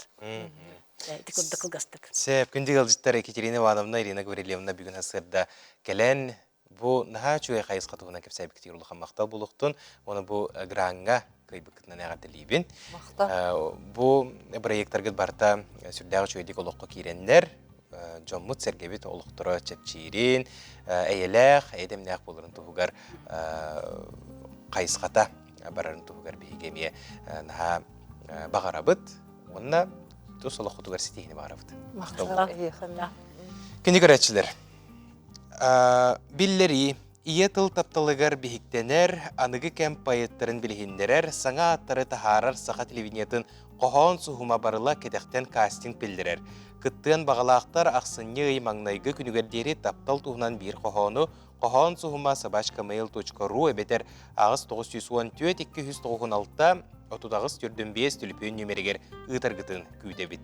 Декурды қылғастық. Сәп, күнді қалжыттар Екатерина Ивановна, Ирина Гаврилевна бүгін асырда кәлән бұ наға чуай қайыз қатуына кепсәй біктер ұлыға мақтал болуқтын, оны бұ гранға көйбікітінен әғаты лейбін. Бұ проекттарғыд барта сүрдәғі чуайдек олыққа кейрендер, Жоммут сәргебет олықтыры чәпчейрен, әйеләқ, әйдемнәқ болырын тұғығар қайысқата барарын тұғығар бейгеме наға бағарабыд, онына тұс олық құтығар сетейіне бағарабыд. Күнді көрәтшілер, биллери, ие тыл тапталығар бейіктенер, анығы кәм пайыттарын білгендерер, саңа аттары тахарар сақа телевинетін қоғын сұхыма барыла кедектен кастинг білдірер. Кыттыан бағалақтар ақсынне ұймаңнайғы күнігердері таптал туғынан бір қоғыны қоғын сұхыма sabashka.mail.ru әбетер ағыз 914-296 отудағыз түрдің 5 түліпен нөмерегер ұйтарғытын күйдебіт.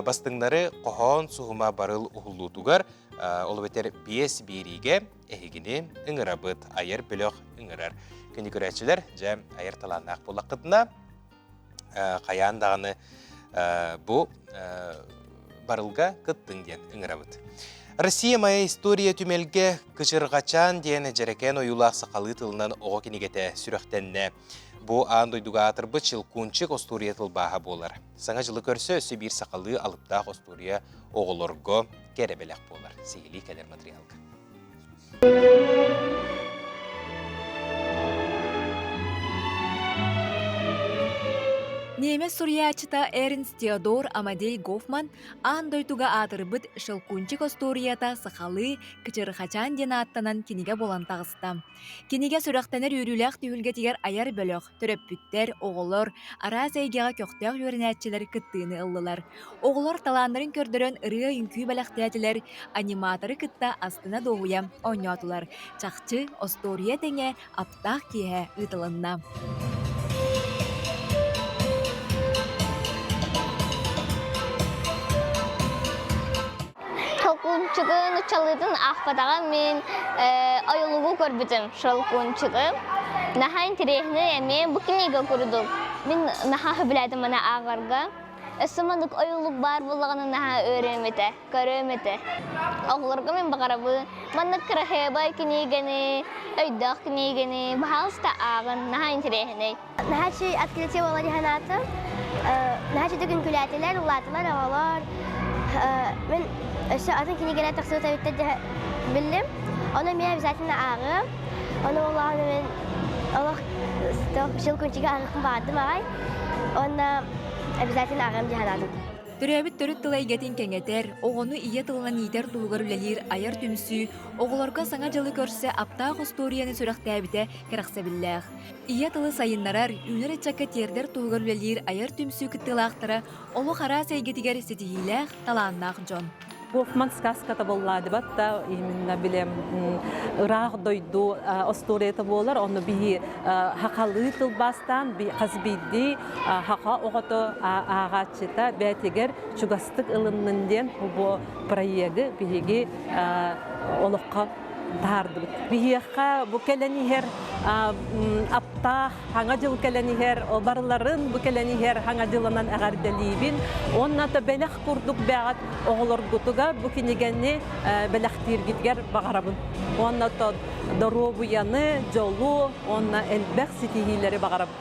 Бастыңнары қоғын сұхыма барыл ұғылутуғар, ол бетер 5 береге әйгіне үңірабыт, айыр бөліқ үңірар. Күнді көрәтшілер, жа айыр таланақ болақ қытына қаяндағыны бұ барылға кыттың ден үңірабыт. Россия моя история түмелге кычырғачан ден жерекен ойулақ сақалы тылынан оғы кенегеті сүріқтенне. Бұ андойдуға атырбы чылкунчик остория тылбаға болар. Саңа жылы көрсі өсі бір сақалы алыптақ остория оғылырғы керебелек болар. Сейлі кәлер материалға. Немес сурьячыта Эрнст Теодор Амадей Гофман андойтуга атырбыт шылкунчик осторията сахалы кычырхачан ден аттанан киниге болан тағыста. Киниге сүрақтанер үріләқ түйілге тигер аяр бөліқ, түрөппүттер, оғылар, ара сәйгеға көқтәқ өрінәтчілер кыттыны ыллылар. Оғылар таланларын көрдірін ырыға үнкүй бәләқтәтілер, аниматоры кытта астына доғуя ойнатылар. Чақчы остория тәңе аптақ кие ұтылынна. Şalkunçıgın uçalıdın ahbadağa men ayoluğu görbüdüm şalkunçıgı. Naha interehini emeğe bu kiniga kurdum. Ben naha hübiledim bana ağarga. Esmandık ayoluğu bar bulağını naha öğrenmete, göremete. Ağlarga men bakarabı. Manna kırahebay kinigani, öydağ kinigani, bahalsta ağın naha interehini. Naha şey atkileti olayı hanatım. Naha şey dögün külatiler, ulatılar, ağalar. Ben Şaatın kini gelen taksir tabitte bildim. Ona miye bizatına ağım. Ona Allah'ın ben Allah şılkunçiga ağım vardım ağay. Ona bizatına ağım cihanadım. Түрәбіт түріт тылай гетін кәңетер, оғыны ие тылынан етер туғыр үлелер айыр түмсі, оғыларға саңа жылы көрсе аптақ историяны сүрәқтәбіте кәрақса білләқ. Ие тылы сайынларар, үнер etчакка тердер туғыр үлелер айыр түмсі күттілақтыры, олы қара сәйгетігер сетігіләқ таланнақ жон. Гофман сказката боллады батта именно билем ырах дойду осторията болар оны би хакалы тылбастан би казбиди хака огото агачыта бетегер чугастык ылыннынден бу проеги биги олокка тарды. Бияха бу келенихер апта хаңа жыл келенихер обарларын бу келенихер хаңа жылынан агарделибин онната белех курдук бәгат оғлор гутуга бу кинегенне белехтир гитгер багарабын. Онната дорогу яны жолу онна элбек ситихилери багарабын.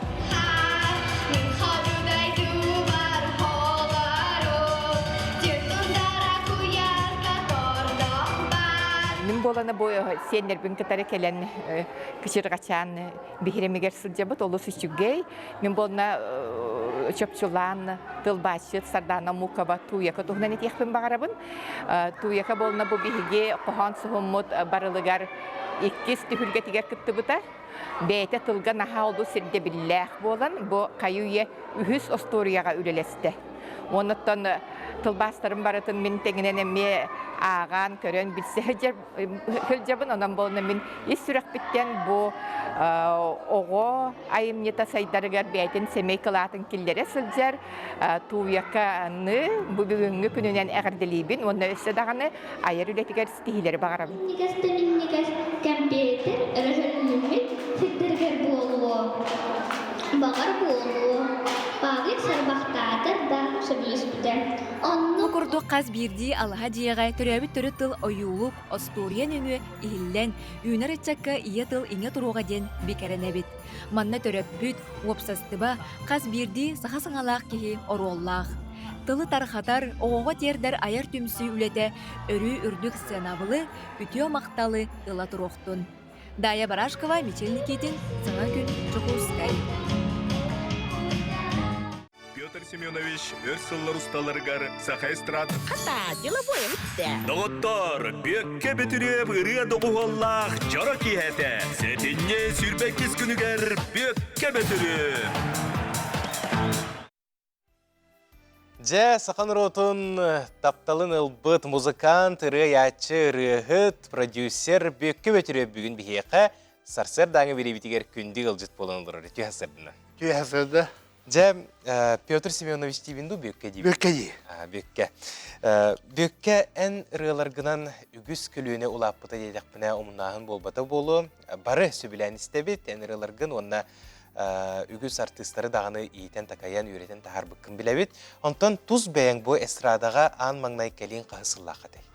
болана бу сеннербин кытары келен кичиргачан бихиремигер сылжабыт олу сүчүгей мен болна чөпчулан тылбачыт сардана мукаба туяка тухнан этихпен багарабын туяка болна бу бихиге кохан сухуммут барылыгар иккис түхүлге тигер кыттыбыта бейте тылга наха олду сирде биллах болан бу каюе үхүс осторияга үлелесте онуттан тылбастырым барытын мен тегинен эме аған көрөн билсе хылжабын онан болна мен ис сүрөк биттен бу ого айымнета сайдарыгар бейтин семей кылатын киллере сылжар туяканы бу бүгүнгү күнүнөн эгерделибин онда өссө даганы айыр үлетигер стихилери багарам компьютер рахылымит сиддергер болуу багар болуу багык сарбактатыр да сөбүлүспүтэ Курду қаз бирди алаха дияға төрөбүт төрі тыл ойулук осториян үңі ихиллен үйнер etчакка ия тыл иңе туруға ден бекеренебит. Манна төрөбүт уопсастыба қаз бирди саха саңалақ кихи ороллақ. Тылы тархатар оғоға тердер аяр түмсі үлете өрі үрдік сценабылы үтіо мақталы ыла туруқтун. Дая Барашкова, Мичел Никитин, Саңа күн, Чукускай. Петр Семенович өрсыллар усталарыгар сахайстрат. Хата, деловое митте. Доғыттар, бекке бетіреп ұрия доғуғаллақ жара кейхәті. Сәтінне сүрбәккіз күнігер бекке бетіреп. Же сақан ротун тапталын ылбыт музыкант, ячы, рыхыт, продюсер бекке бетіреп бүгін бігеқі сарсер даңы беребетігер күнді ғылжыт болыңдырыр. Түйәсірді. Же Петр Семенович тивинду бекке дейбі? Бекке дей. Бекке. Бекке ән рыыларгынан үгіз күлуіне улаппыта дейдіқпіне омынағын болбата болу. Бары сөбілән істебет, ән рыыларгын онына үгіз артистары дағаны иетен такаян үйретен тағар бұққын білебет. Онтан туз бәйін бұл эстрадаға ан маңнай кәлін қағысыллақ қатай.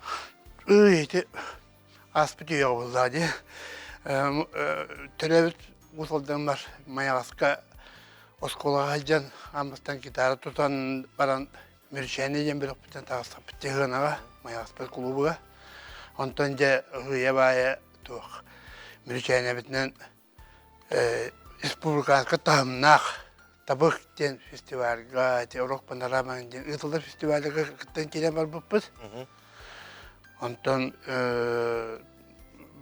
Үйеті аспыт үйе олады. Төлебет ұсылдыңдар маяғасқа Осколаға жан амыстан гитара тұтан баран мөршәне жан бір өкпітен тағыстан бітте ғынаға, маяғыспет клубыға. Онтан жа ғыя бая тұқ мөршәне бітінен республиканскы тағымнақ табық ден фестивальға, Урок панораманың ден ұтылдар фестивальға күттен келен бар бұппыз. Онтан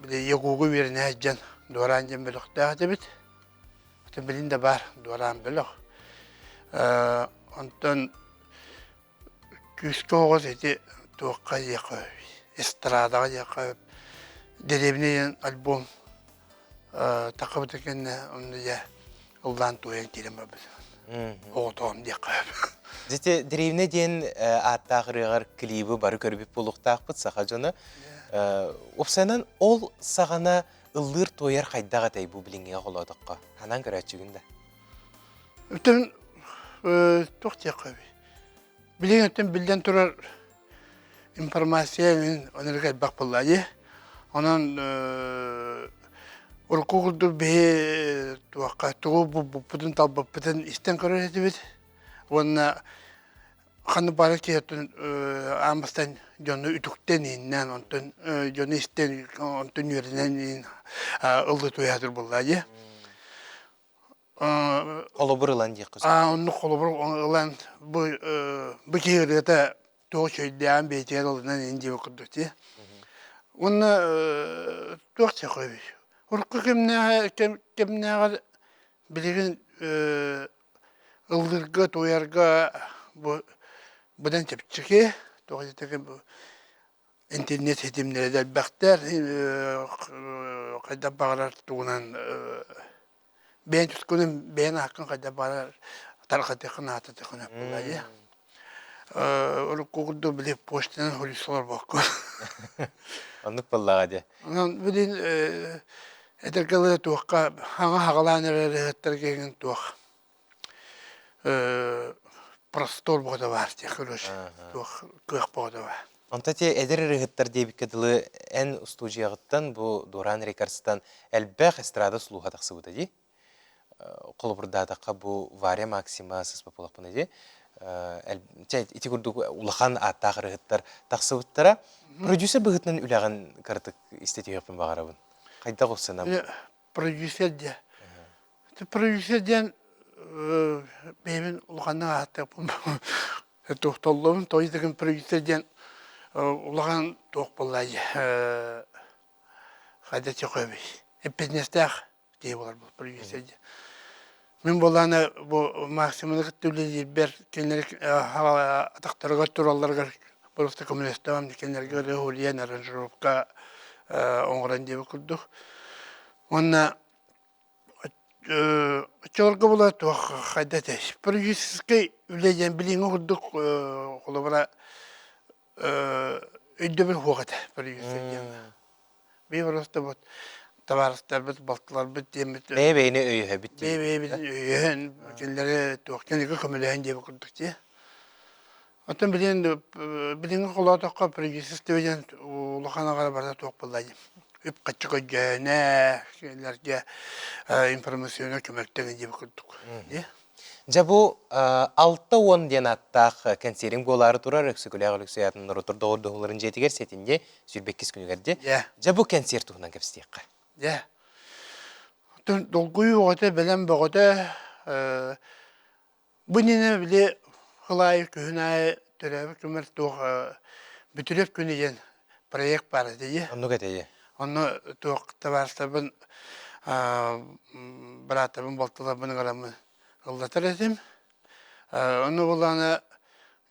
егуғы беріне жан дуаран жан бір ұқтаға дебіт. Білінде бар, дуаран біліқ. Онтан күскі оғыз еті туыққа еқіп, эстрадаға еқіп, деревінен альбом тақыбыт екенне, онды я ұлдан туян келем бар біз. Оғытуын еқіп. Зете деревіне ден аттағырығар клибі бары көрбіп болуқтақ бұд сақа жоны. Опсайнан ол сағана ыллыр тойар қайдаға тәй бұл біліңге қоладыққа. Ханан көрәтші күнді? Өттен тоқты еқіп. Білің өттен білден тұрар информация мен онырға бақ болады. Онан ұрқы құлды бе туаққа тұғы бұппыдың талбыппыдың істен көрер еді беді. Онына қаны бары кейттен амыстан жоны үтіктен еннен, онтын жоны істен, онтын үйерінен ұлды туядыр болады. Қолыбыр ұлан дейік құсы? Оны қолыбыр ұлан бұл кейгіргеті тоғы шөйден бейтер ұлынан енді өкірдікте. Оны тоқты қойбей. Ұрқы кемнеғар білеген ұлдырға, тоярға бұдан тепчіке, тоғы жетеген интернет хетімдері дәл бәқтер, қайда бағарар туғынан бәйін түскінің бәйін ақын қайда бағарар тарқатықын ататықын өпілді. Ұры қоғырды біліп поштынан хөлісілер баққы. Анық боллаға де. Білін әдіргілі туаққа аңа хағаланыр әріғеттер кеген туақ. Простор боғда бар, текіліш, көк боғда бар. Онта те әдір әріғеттер дейбік кәділі ән студияғыттан бұл Доран Рекарстан әлбәқ эстрада сұлуға тақсы бұда де. Қолыбырдадаққа бұл Варя Максима сыз популақпын де. ити курдук улахан аттақ рыгыттар тақсыбыттара. Продюсер бұғытынан үләған картык истетиғапын бағарабын. Қайда қосынам? Продюсер де. Продюсерден беймін улағанның аттық тоқталуын, тойдығын продюсерден улаған тоқ болайды. Қайда чеқөбей. Эппетнестақ дей болар бұл продюсерден. Мен боланы максималык төлелер бер кенлер атақтарға туралларға просто коммунистам кенлерге регулиен аранжировка оңгран деп күрдүк. Онна чорга була то хайда теш. Продюсерский үледен билиң күрдүк колобара өйдөбүр хугат продюсерден. Би просто вот товарыстар бит, балтылар бит, демет. Бейбейни өйі бит. Бейбейни өйін, кенлері туақкенеге көмілейін деп күрдік те. Оттан біліңі қола тоққа продюсерстен улаханағара барда тоқ болдайды. Өп қатшы көйгені, кенлерге информацияны көмектеген деп күрдік. Жабу 6-10 ден аттақ консерин болары тұрар, өксікілі ағылықсыятын нұрытыр доғырдығыларын жетігер сетінде сүрбеккіз күнігерде. Жабу консер тұғынан көпістейққа. Ja. Долгую оғыты білем бұғыты бұнені біле қылайы күхінайы түрәбі көмір тұқ бүтіреп күнеген проект бары дейі. Онны көтейі? Онны тұқ табарыстабын бұратабын болтылабын ғарамын ғылдатыр әдім. Онны боланы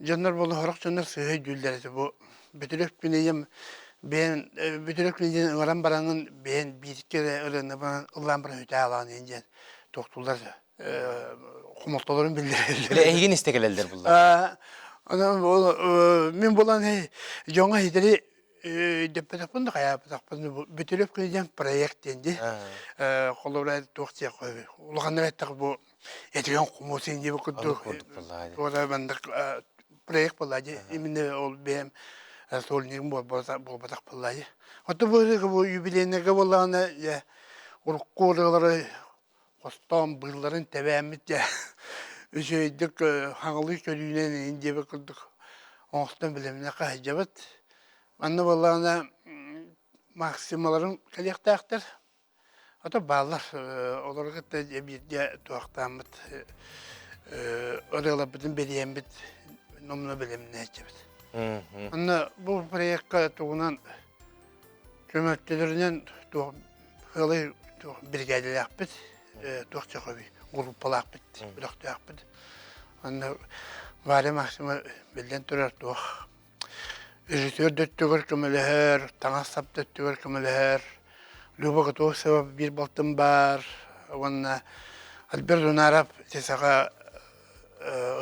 жандар болы ғырық жандар сүйі дүлдер әді. Бүтіреп күнеген ben bütün kültürün öğren baranın ben bir kere öğrenme bana ılan bir hüte alan ince doktorlar kumultaların bildirirler. Bile egin istekelerler bunlar. Ben bulan jonga hideri depetapın da kaya petapın bütün kültürün proyekt dendi. Kolobra doktor koy. Ulakanlar ettik bu etiken kumusin gibi kutu. Orada ben de proyekt buladı. Emine ol benim Солнигин болбатак боллайы. Оты бұл юбилейнеге боллағына ұрыққорылары қостан бұйларын тәбәмет үшейдік хаңылы көлігінен индебі күрдік. Оңыстан біліміне қағыжабыт. Анны боллағына максималарын кәлектақтар. Оты балар оларға бірде туақтамыт. Орығылар бүтін беремет номына біліміне әчебіт. Анна бұл проектқа туғынан көмөктелерінен ғылы біргәділі ақпыд, туақча қөбей, ғұруппалы ақпыд, бұдақты ақпыд. Анна вары мақсимы білден тұрар туақ. Режиссер дөттігір көмілігер, таңастап дөттігір көмілігер, любығы туақ себеп бір балтын бар. Онна Альберт Унарап тесаға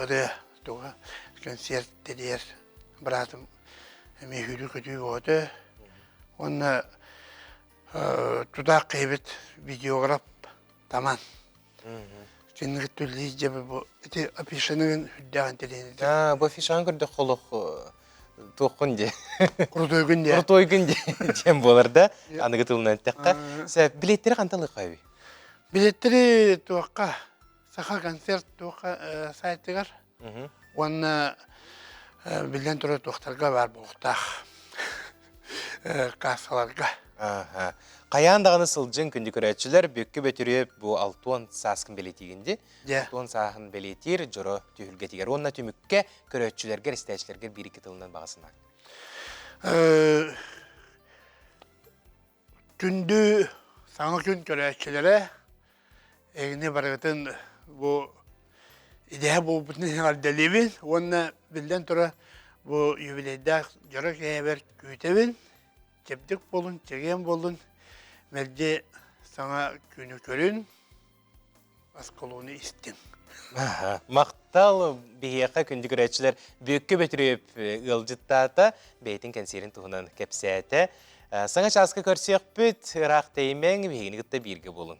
ұды туға концерттелер. Братым мехүлі көтүй өті. Оны тұдақ қейбет видеограф таман. Кенгі түлі жебі бұл. Әте афишаның үддіған телейді. Бұл афишаның көрді қолық тоқын де. Құртой күн де. Құртой күн де. Жем болар да. Анығы тұлынан әттіққа. Билеттері қанталы қайбі? Билеттері туаққа. Сақа концерт туаққа сайттығар. Оны Билен тұры тоқтарға бар бұқтақ қасаларға. Қаяндағыны сылжын күнді көрәтшілер бөккі бөтіреп бұл 6-10 саскын белетігінде. 6-10 сағын белетер жұры түйілгетігер. Онына түмікке көрәтшілерге, істәйшілерге бір-екі тылынан бағасына. Күнді саңы күн көрәтшілері әгіне барғытын бұл İdeya bu bütün haldelibin, onunla bilden sonra bu юбилейде жарық әйбер көйтебін, кептік болын, чеген болын, мәлде саңа күні көрін, асқылуыны істің. Мақтал бейеқа күнді көрәтшілер бөккі бөтіріп ұлжыттата бейтін консерін тұғынан кепсәті. Саңа шасқы көрсек бүт, ұрақ деймен бейгіні күтті бірге болын.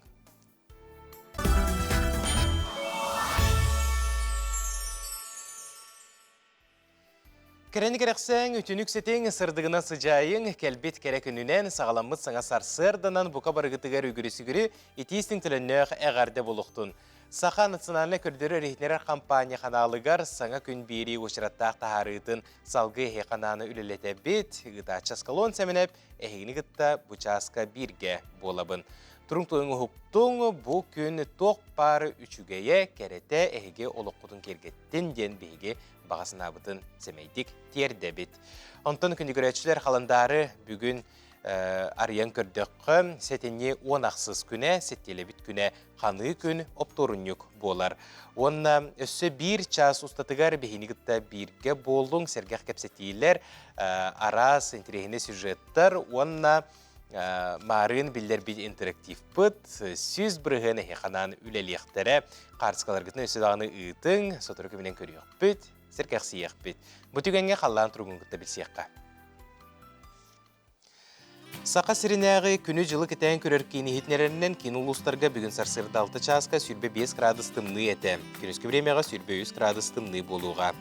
Керені керексен, үтінік сетен сырдығына сыжайын, кәлбет керек үнінен сағаламыд саңа сарсырданан бұқа барғытығар үгірісігірі етейістің тіліннәқ әғарды болуқтын. Саха национальный көрдері рейхнерер компания каналыгар саңа күн бери ұшыраттақ тахарытын салғы хеқананы үлелете бет, ғыта часкалон сәменеп, әхігіні ғытта бұчаска бірге болабын. Тұрың туыңы хуптың бұ күн тоқ пары үшігeye кәрете әхіге олыққудың кергеттен ден бейге бағасын абытын сәмейдік терді бет. Онтан күнді көрәтшілер қаландары бүгін ариян көрдіққы сәтенне онақсыз күне, сәттелі бит күне қаны күн опторынюк болар. Онна өссі бір час ұстатығар бейінігітті бірге болдың сәргәқ кәпсетейлер арас интерегіне сюжеттар, онна марын білдер бір интерактив бұд, сүз бірғын әхеқанан үлелектері қарсықаларғытын өсі дағыны ұйтың, сотыры көмінен көріяқ бұд, сәргәқ сияқ бұд. Бұтігенге қаллан тұрғын күтті білсияққа. Сақа сиренәғі күні жылы кітәйін көрер кейіні хитнерінен кейін ұлыстарға бүгін сарсырды 6 часқа сүрбе 5 градус тымны әті. Күніскі времеға сүрбе 100 градус тымны болуға.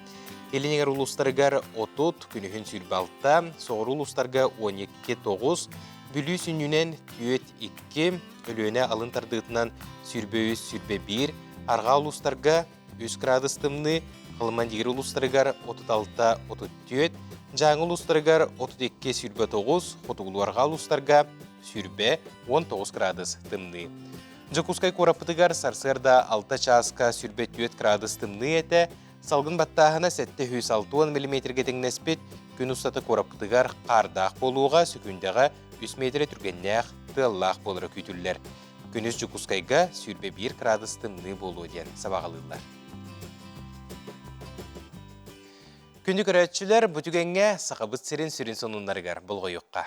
Елінегер ұлыстарғар 30 күнігін сүрбе 6, соғыр ұлыстарға 12-9, бүлі сүнінен 2, өліөне алын тардығытынан сүрбе 100 сүрбе 1, арға ұлыстарға 100 градус тымны, қылыман дегер ұлыстарғар 36-34, жаңыл ұстарғар 32 сүрбе 9, қотығылуарға ұстарға сүрбе 19 градус тымны. Жакускай корапытығар сарсырда 6 часқа сүрбе 4 градус тымны әті, салғын баттағына 760 мм теңнеспет, күн ұстаты корапытығар қардақ болуға сүкіндіға 3 метр түргеннәқ тыллақ болыры күйтілілер. Күніс Жакускайға сүрбе 1 градус тымны болу ден сабағалылар. Күнді көрәтшілер бүтігенге сақабыт сирин сүрін сонунларығар бұлғы юққа.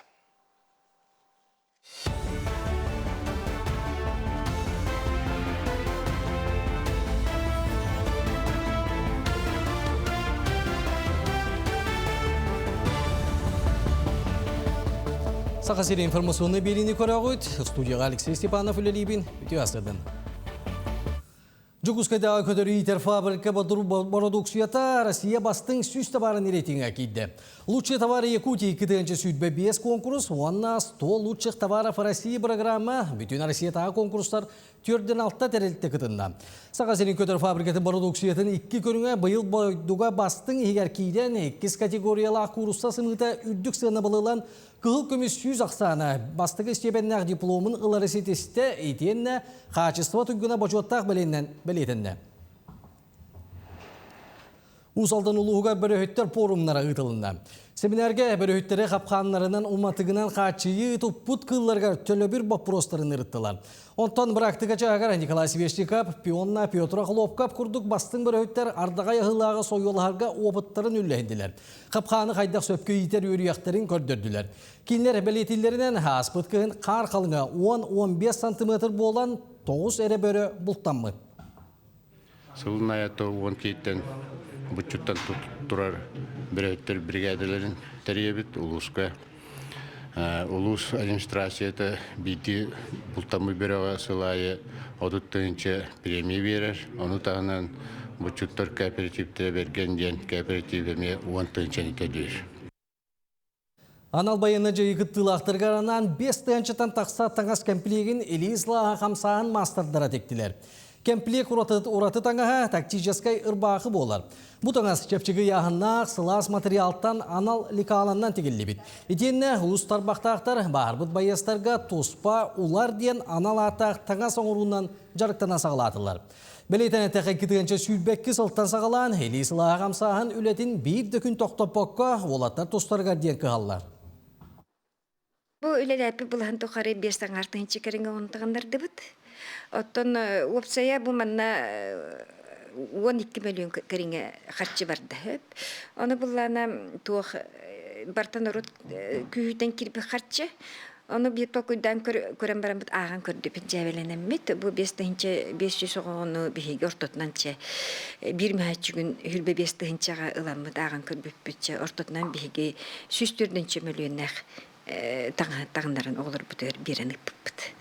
Сақа сирин информационный беріні көрәғыд. Студияға Алексей Степанов үлелейбін. Үті асырдың. Жукускайдағы көтөрі итер фабрика продукцията Россия бастың сүз табарын еретіңі кейді. Лучший товар Якутии кітінші сүдбе 5 конкурс, онна 100 лучших товаров России программа, бүтін Россиятағы конкурстар түрден алтта тәрелітті кітінна. Сақасының көтөр фабрикаты продукциятын 2 көріңі бұйыл бойдуға бастың егер кейден 2 категориялы курста сымыта үрдік сығына бұлылан Кыл көмес сүз ақсаны бастығы степеннәқ дипломын ұлары сетесті етенні қачыстыва түгіна бачуаттақ білетінні. Усалдан ұлуға бөрөйттер форумнара ұтылында. Семинарға бөрөйттері қапқанларынан ұматығынан қачıyı тұппұт қылларға төлі бір бапростарын ұрыттылар. Онтан практика чағар Николай Свешников, Пионна, Петра Хлопкап күрдік бастың бөрөйттер ардыға яғылаға сойыларға опыттарын үлләйділер. Қапқаны қайдақ сөпкі етер өрияқтарын көрдірділер. Кейінлер бәлетілерінен аспыт күйін қар қалыңа 10-15 см болан 9 әрі бөрі бұлттанмы. Сылын аяты 10 кейттен бұтчуттан тұрар бөрөйттер бригадаларын тәребет ұлысқа. Улус администрацията бейті бұлттамы бөріға сылайы одыттыңынша премия берер. Оны тағынан бұтчуттар кооперативті берген ден кооперативіме 10 тыңыншан етедер. Анал байыны жайығыттылақтырғаранан 5 тыңыншатан тақса таңас кәмпілеген Элизла қамсағын мастардара тектілер. Кемплек ураты таңаға тактическай ұрбақы болар. Бұ таңас чепчігі яғыннақ сылас материалтан анал ликаланнан тегелі бит. Етенне ұлыстар бақтақтар барбыт байыстарға тоспа улар ден анал атақ таңас оңыруынан жарықтана сағылатылар. Белетен әтәқі кетігінші сүйбәккі сылттан сағылан Элизла қамсағын үлетін бір дөкін тоқтапаққа олаттар тостарға ден кығалар. Бұл үлеләпі бұлған тоқары 5 артын чекеріңі онтығандарды бұд. Оттон опсая бұл манна 12 миллион кәріңе қарчы барды. Оны бұллана тоқ бартан ұрыт күйітен кірбі қарчы. Оны бір тоқыйдан көрін баран бұд аған көрді бін жәвеленен мет. Бұл 500 оғыны бейге ортотнанча 1 мәтчі күн үлбе 500-ға ұлан бұд аған көрді бүтчі ортотнан бейге 104 миллионнақ тағындарын оғылыр бұд берініп бұд.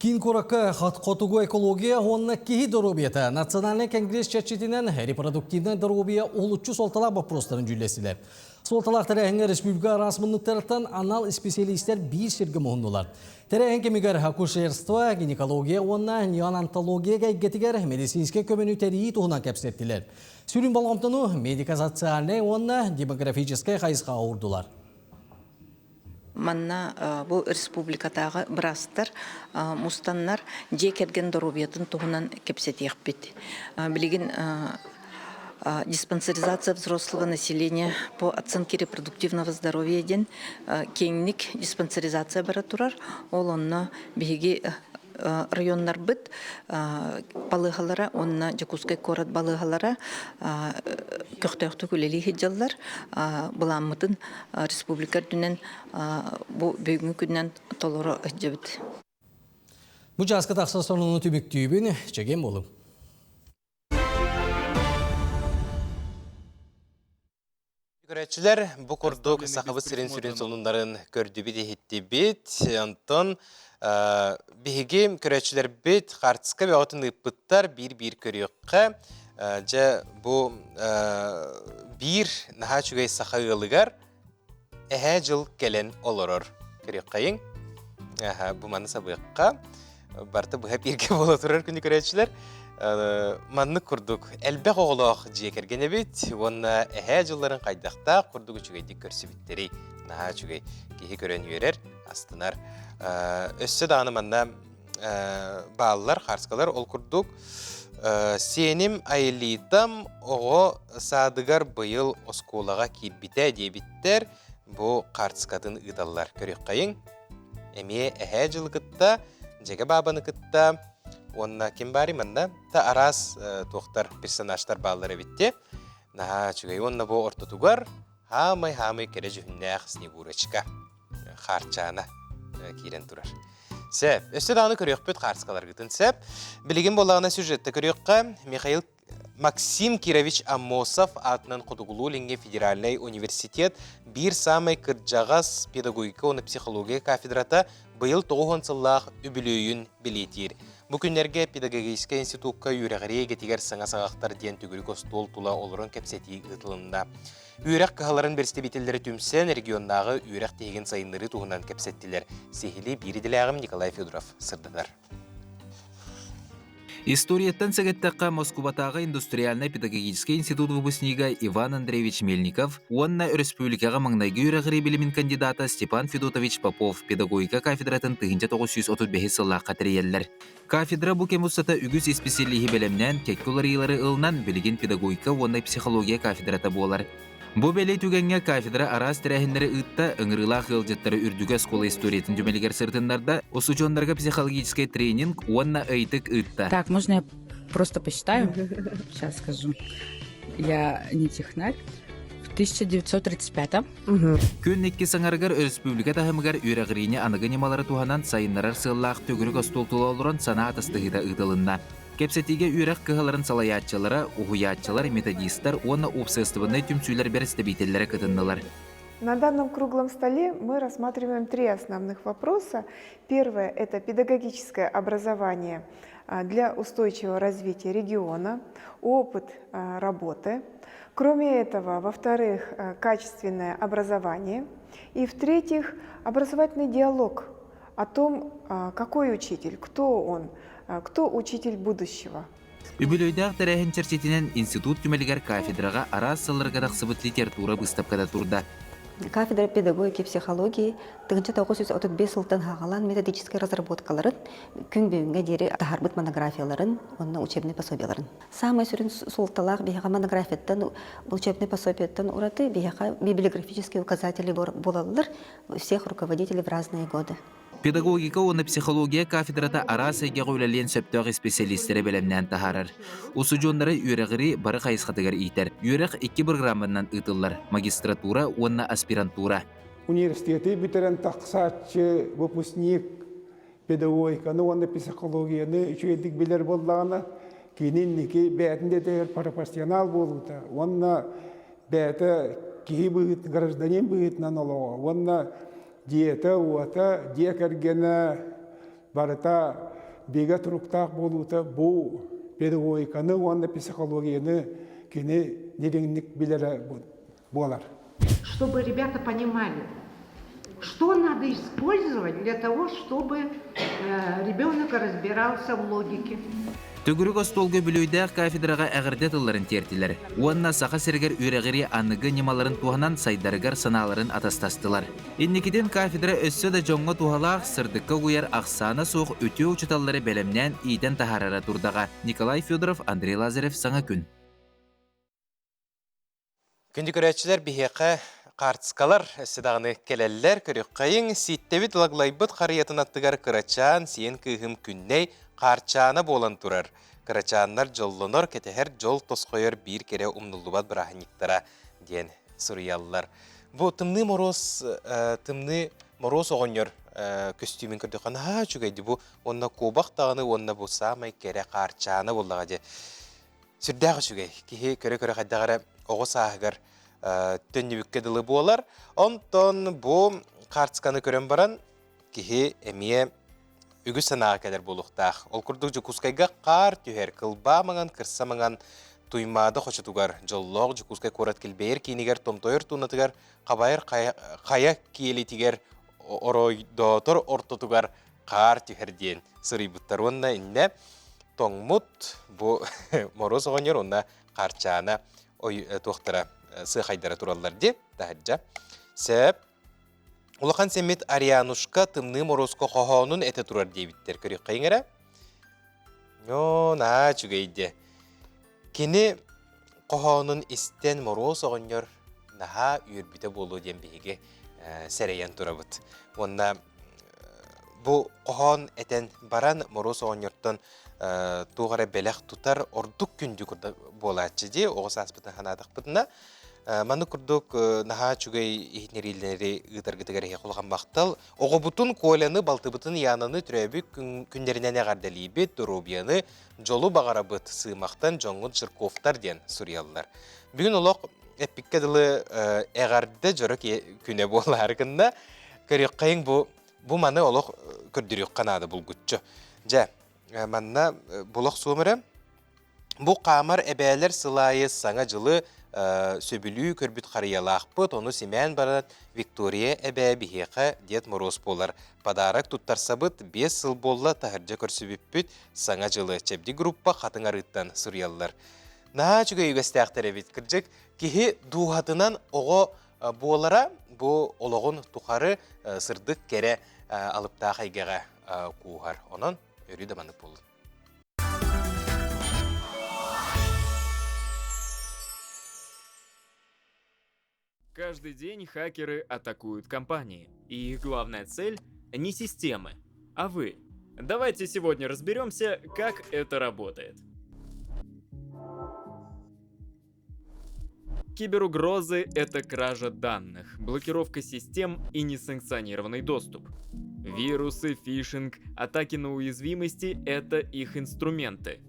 Кин коракка хотугу экология онна кихи доробията. Национальный конгресс чачетинен репродуктивный доробия олучу солтала вопростарын жүлесілер. Солталақ тәрәхіңе республика арасмынлықтарыттан анал специалистер бір шергі мұғындылар. Тәрәхің кемігер акушерство, гинекология, онна неонатология гәйгетігер медицинске көміні тәрейі туғынан кәпсеттілер. Сүрін балғамтыну медико-социальный, онна демографическай қайысқа ауырдылар. Манна бұл республикатағы бірастыр мұстаннар жекерген дұрубиятын туғынан кепсетеқ бет. Білеген диспансеризация взрослого населения по оценке репродуктивного здоровья ден кеңник диспансеризация баратурар. Ол онна беги районнар бит балыгалара, онна Жакускай корат балыгалара көктөктө күлели хиджаллар буламытын республика дүнен бу бүгүнкү күннен толоро жебит. Бу жазғы тақса сонуну түміктүйбін, чеген болу. Көрәтшілер, бұ құрдық сақыбы сірен-сүрен сонындарын көрді біде хетті бет, антон беге көрәтшілер бет қартысқа бәғатын ұппыттар бір-бір көріққа, жа бұ бір наға чүгей сақығылығар әхә жыл кәлен олырыр көріққайын. Бұ маны сабыққа, барты бұға бірге бола тұрар күні көрәтшілер. Манны күрдік. Әлбәқ оғылық жекерген әбет, онна әхә жылларын қайдақта күрдік үчігейді көрсі біттері. Наға үчігей кейі көрен үйерер, астынар. Өссі дағаны манна бағалылар, қарсқалар ол күрдік. Сенім айлитам оғы садығар бұйыл осколаға келбіті әдебіттер бұ қарсқадың ұдалылар көрек қайын. Әме әхә жылы күтті, жеге бабаны күтті. Онна кем бари манда та арас тоқтар персонаждар баллары битте. Наха чугай онна бо ортотугар хамай кере жүхіннәқ снегурочка харчана кирен турар. Сәп, өсті дағыны көрек бөт қарсқалар күтін сәп. Білеген болағына сюжетті көрекқа Михаил Максим Кирович Амосов атынан Құдығылу федеральный университет бір самай кырджағас педагогика оны психология кафедрата бұйыл 9 сыллақ үбілейін білетер. Бүкіндерге педагогический институтқа үйрәғірей кетігер саңа-сағақтар ден түгілік остол тула олырын кәпсеті ұтылында. Үйрәқ қағаларын берстебетелері түмсен региондағы үйрәқ теген сайынлары туғынан кәпсеттілер. Сехили біріділәғім Николай Федоров сырдыдар. Историеттен сәгеттаққа Москватағы индустриальный педагогический институт выпускнига Иван Андреевич Мельников, онна республикаға маңнайғы үйрәғірей білімін кандидата Степан Федотович Попов педагогика кафедратын 1935 сыллаққа тірейелілер. Кафедра бұл кемустата үгіз специалигі білімнен кеккуларилары ылынан білген педагогика ондай психология кафедрата болар. Бу белей түгенге кафедра арас тірәхіндері ұтта ұңырылақ ғылжеттері үрдігі скола историятын жүмелігер сыртындарда осучонларға психологический тренинг онна øйтік ұтта. Так, можно я просто посчитаю? Сейчас скажу. Я не технарь. В 1935-м. Күннекке саңарығар республика тахымығар үйрәғіріне анығы немалары туғанан сайынларар сыллақ төгірік остолтула олырын сана атыстығыда ұдылында. Кепсетиге үйрәк кығаларын салаятчылары, уғуятчылар, методистар, онна обсестыванный түмсүйлер берестебителлері кытындылар. На данном круглом столе мы рассматриваем три основных вопроса. Первое – это педагогическое образование для устойчивого развития региона, опыт работы. Кроме этого, во-вторых, качественное образование. И в-третьих, образовательный диалог о том, какой учитель, кто он, кто учитель будущего. Үбілөйдәқ тәрәхін черчетінен институт түмелігер кафедраға арас сылырғадақ сыбыт литература бұстапқада тұрда. Кафедра педагогики и психологии 1935 сылтан хағалан методический разработкаларын, күн бүйінге дері тахарбыт монографияларын, онна учебный пособияларын. Самый сүрін султалақ бейхаға монографияттан, учебный пособияттан ураты бейхаға библиографические указатели болалылар всех руководителей в разные годы. Педагогика оны психология кафедрата арасы геғөлелен сөптөғі специалистері білімнен тахарар. Осы жонлары үйрәғірі бары қайысқатығар ейтер. Үйрәқ 2 программынан ұтылар. Магистратура, онна аспирантура. Университеті бітерен тақсатшы выпускник педагогиканы, онна психологияны үшедік білер болдағына кейіннекі бәтінде дәр профессионал болуыда. Онна бәті кейі бұғыт, гражданин бұғытынан олуға. Онна диета, уата, диекергені барыта беге тұруқтақ болуыта бұл педагогиканы, онда психологияны кені нереңнік білері болар. чтобы ребята понимали, что надо использовать для того, чтобы ребенок разбирался в логике. Төгүрүк остолго бүлөйдәк кафедраға әгірде тылларын тертилер. Уанна сақа сергер үрәгіре анығы немаларын туғанан сайдарыгар саналарын атастастылар. Инникиден кафедра өссө да жоңға туғалақ сырдыққа қойар ақсаны соқ өте учыталары бәлемнен иден тахарара турдаға. Николай Федоров, Андрей Лазарев, Саңа күн. Күнді көрәтшілер бігеқі қартысқалар әсідағыны келелілер көрек қайын ситтебіт лаглайбыт қариятын аттығар кырачан сиен күйім күнней қарчаны болан тұрар. Кырачаннар жоллонор кетехер жол тосқойыр бір кере умнулубат бірахниктара ден сұрыялылар. Бұ тымны мороз оғынер көстюмін көрді қана жүгейді бұ. Онна кобақ тағыны, онна бұ самай кере қарчаны болдыға де. Сүрдәғі жүгей. Кихи көрі-көрі қайдағары оғы сағығар төнні бүкке дылы болар. Онтон бұ қартысқаны көрін баран кихи әмие үгі санаға кәдір болуқтақ. Ол күрдік жүкускайға қар түйер қылба маңан, кірса маңан туймады қошытуғар. Жоллоқ жүкускай қорат келбейір кейінігер томтойыр туынатығар, қабайыр қая кейелетігер оройдотыр ортотуғар қар түйер дейін. Сырый бұттар онна инне тоңмұт бұ мороз оғанер онна қарчаны туқтыра сықайдары туралар деп дәхаджа. Сәп Улахан сәмет Арианушка тымны морозко қоғауның әті тұрар дейбіттер көрек қайыңыра? На чүгейді. Кені қоғауның істен мороз оғынер наға үйірбіті болу ден бейге сәрейен тұрабыт. Онна бұл қоғауын әтен баран мороз оғынерттен туғары бәләқ тұтар ордық күнді болатшы де, оғыз аспытын ханадық бұдына. Маны күрдік наға чүгей ихнерилінері ұйтарғытығар еқылған бақтал. Оғы бұтын көйлені балтыбытын янаны түрәбі күндерінен әғардалейбет, дұрубияны жолу бағара бұт сыймақтан жоңғын шырковтар ден сүриялылар. Бүгін олық әппіккеділі әғарды жөрік күне болы әргінна көрек қайын бұ маны олық күрдірек қанады бұл күтчі. Жа, манна бұлық суымыры, бұ қамар әбәлер сылайы саңа жылы сөбілі көрбіт қариялақ бұд, оны семен барат Виктория әбә бігеқі дед мороз болар. Падарак тұттарса бұд 5 сыл болла тағыржа көрсібіп бүт саңа жылы чәбді группа қатын арыттан сүриялылар. Наға жүгі үйгістәқтері бет кіржік, кехе дуғатынан оғы болара бұ олығын тұқары сырдық кәрі алыпта қайгаға қуғар. Онын өрі даманы болды. Каждый день хакеры атакуют компании, и их главная цель не системы, а вы. Давайте сегодня разберемся, как это работает. Киберугрозы — это кража данных, блокировка систем и несанкционированный доступ. Вирусы, фишинг, атаки на уязвимости — это их инструменты.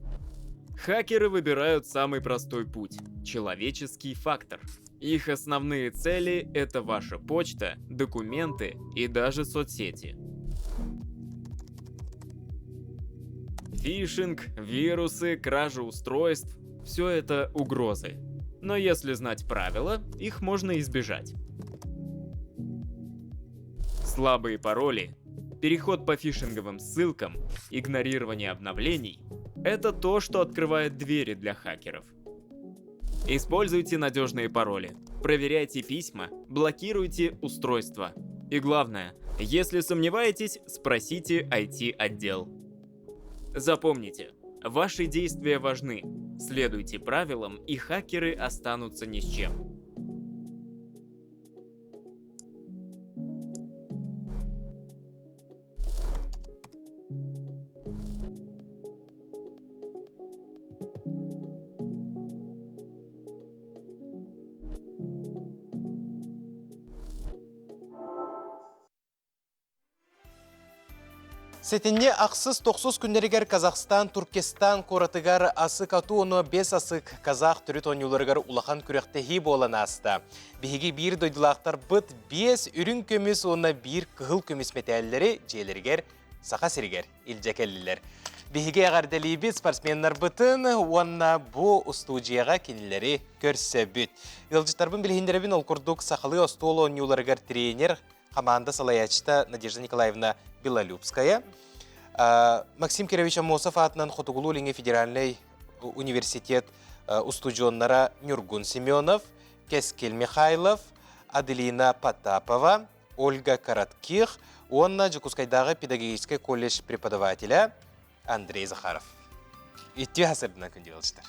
Хакеры выбирают самый простой путь — человеческий фактор. Их основные цели — это ваша почта, документы и даже соцсети. Фишинг, вирусы, кража устройств — все это угрозы. Но если знать правила, их можно избежать. Слабые пароли, переход по фишинговым ссылкам, игнорирование обновлений — это то, что открывает двери для хакеров. Используйте надежные пароли, проверяйте письма, блокируйте устройства. И главное, если сомневаетесь, спросите IT-отдел. Запомните, ваши действия важны. Следуйте правилам, и хакеры останутся ни с чем. Сетинне ақсыз 9 күндерігер Казахстан, Туркестан, Коратыгар асық ату оны 5 асық казақ түріт онюларығар улахан күректегі болан аста. Беге бір дойдылақтар бұд 5 үрін көмес оны 1 күғыл көмес метәлілері жейлергер, сақа сергер, илжекелілер. Биһиге ағарделейбі спортсменнар бұтын, онна бұ студияға кенелері көрсөбіт. Илжыттарбын білгендербін ол күрдік сақылы остол онюларығар тренер команда салаячта Надежда Николаевна Белолюбская. Максим Кирович Амосов атынан Хотугулулинге федеральный университет устудионнара Нюргун Семенов, Кескель Михайлов, Аделина Потапова, Ольга Коротких, онна Жукускайдағы педагогический колледж преподавателя Андрей Захаров. Итті хасырдынан күнде олжыдар.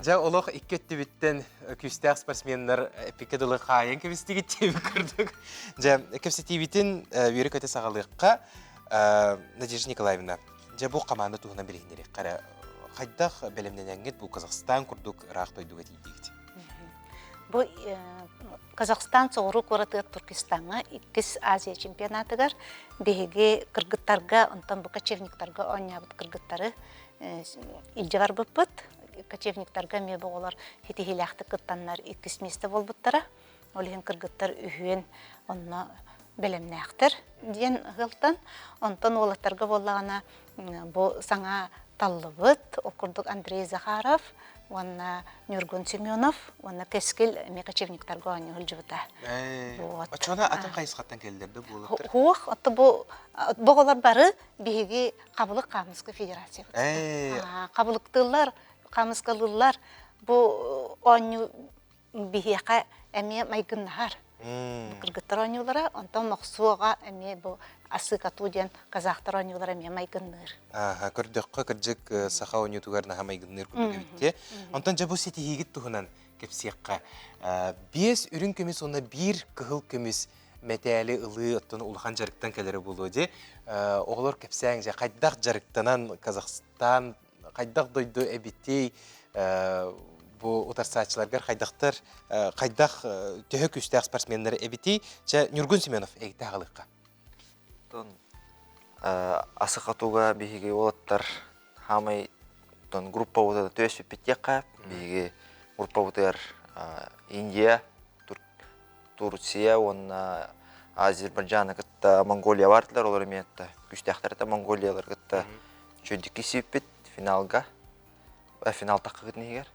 Жа олық иккетті біттен күстәқ спортсменлер эпикедылы қайын көвістегі тебі көрдік. Жа көпсеті біттен үйері көте сағалыққа Надежда Николаевна, жа бұл қаманды туғына білгендерек. Қайдақ бәлемнен әңгет бұл Қазақстан күрдік рақ тойдуға дейдегіде. Бұл Қазақстан соғыру көрі Түркістанға 2 Азия чемпионатығар бейге кыргыттарға, онтан бұл кочевниктарға ойнабыт кыргыттары илжевар бұппыт. Кочевниктарға ме бұғылар хетихилақты кыттанлар 2 месті бол бұттара. Олеген кыргыттар үйен онына бәлемнәқтір ден ғылтан. Онтан олаттарға болағына бұл саңа таллыбыт, оқырдық Андрей Захаров, онна Нюргун Семенов, онна Кескел мекачевниктарға оны ғылжыбыта. Очона атын қайысқаттан келдерді болықтыр? Хуық, отты бұғылар бары бейге Қабылық Қамысқы Федерация. Қабылықтылар, Қамысқылылар, бұл оны бейге әме майгыннағар. Кыргыттар ойнылары, онтан мақсуға әме бұл асы катуден қазақтар ойнылары әме майгынныр. Көрдіққа кірджік сақа ойнытуғарына майгынныр күрдігі бітте. Онтан жабу сеті егіт тұғынан кепсеққа. 5 үрін көмес, онна 1 күхіл көмес мәтәлі ұлы ұттың ұлған жарықтан кәлері болуды. Оғылар кепсең, қайдақ жарықтанан Қазақстан, қайдақ дойды әбеттей бұл отарсатчыларғар қайдақ төхік үстәқ спортсменлері әбеттей, Нюргун Семенов әйті ағылыққа. Асық атуға бейге олаттар хамай группа өтеді төс өппеттеққа, бейге группа өтер Индия, Турция, онна Азербайджаны кітті Монголия бардылар, олар еметті күстәқтарыда Монголиялар кітті жөндік кесі өппет финалға, финал тақы кітін егер.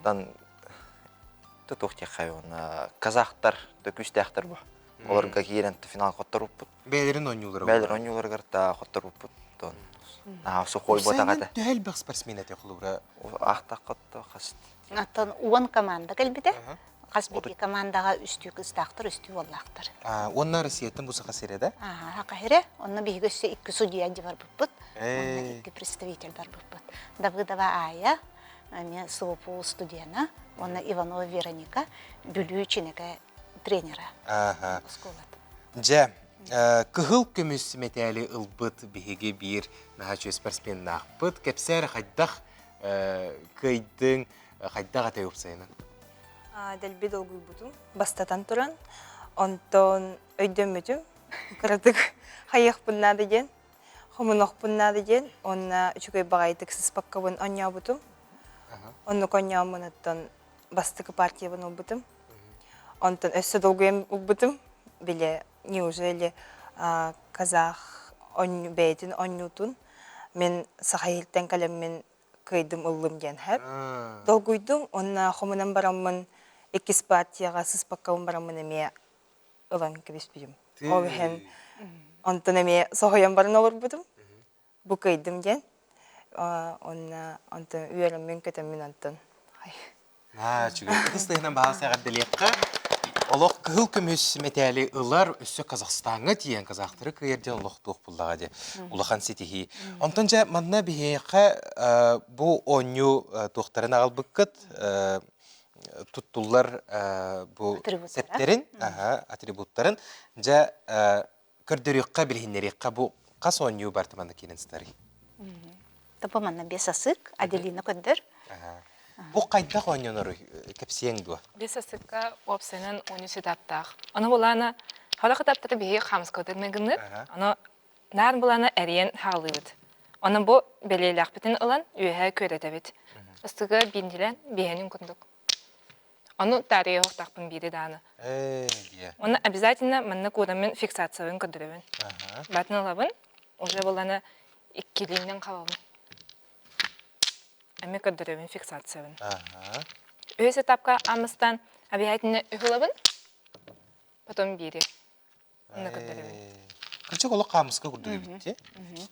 Дан тұтуқтек қай оны қазақтар, күстәқтар бұл. Оларға кейренті финал қоттар өппет. Бәлерін ойнулар? Бәлер ойнулар қоттар өппет. Сухой ботағады. Сәнен төхел бір спортсмен әте құлуыра? Ақтақ қотты қасыт. Аттан 10 команда кәлбеді. Қасбеті командаға үсті күстақтыр, үсті олақтыр. Онна Россияттың бұсы қасыреді? Хақахире, онна бейгі өсі 2 судьяды бар бұппыт, онна 2 представитель бар бұппыт. Давыдова Ая, мен Сылопу студияна, онна Иванова Вероника, бүлүүчінеге тренера. Жа, күхіл көміс мәтәлі ұлбыт бейге бір нағачу спортсмен нақпыт, кәпсәрі қайдақ көйдің қайдақ атай өпсайынан? Дәлбе долгуй бутум, бастатан туран, онтон өйден мүтім, күрдік қайық бұнна деген, хомынық бұнна деген, онна үшікөй бағайтық сыспаққа бұн оня бутум, онны коня мұнаттан бастықы партия бұн ұлбытым, онтон өссі долгуем ұлбытым, біле неужели казах бәйтін онютун, мен сақайылттен кәлеммен көйдім ұлым ден әп. Долгуйдым, онна хомынан барамын 2 партияға сыспаққауын барамын әме ұлан көбеспейім. Обхен, онтын әме соғаян барын олар бұдым, бұ көйдім ден, онтын үйеріммен көтіммен онтын. Чүгір, қыстығынан бағасы ағаддылеққа, олық күхіл көмес мәтәлі ұлар өссі Қазақстанға тиен қазақтыры көйерден олық туық бұлдаға де ұлақан сетихи. Онтан жа мадына бейеққа бұ оңю туықтарын ағал бұққыт, тұттулар бұ сәптерін, атрибуттарын, жа көрдіріққа білгенлеріққа бұ қас оңю бартыманды кенен старый? Тапы манна 5 асық, Аделина көндір. Бұл қайдақ ойнаныр кәпсең дуа? 5 асыққа опсайнан университеттақ. Оны боланы, қала қытаптары бейге қамыз көтірмегінір, оны нарын боланы әрен хағылығыд. Оны бұл белейләқ бітін ұлан үйе көреті бет. Үстігі бейінділен бейенін күндік. Оны тарихы оқтақпын бейді даны. Оны обязательно манны көремін фиксациялын көндірівін. Бәтін ұлабын, уже боланы иккилиинен кабабын. Эми көдөрөбүн фиксациябын. Өз этапка амыстан обязательно үхүлабын. Потом бири. Онна көдөрөбүн. Кырча коло камыска курдуга битти.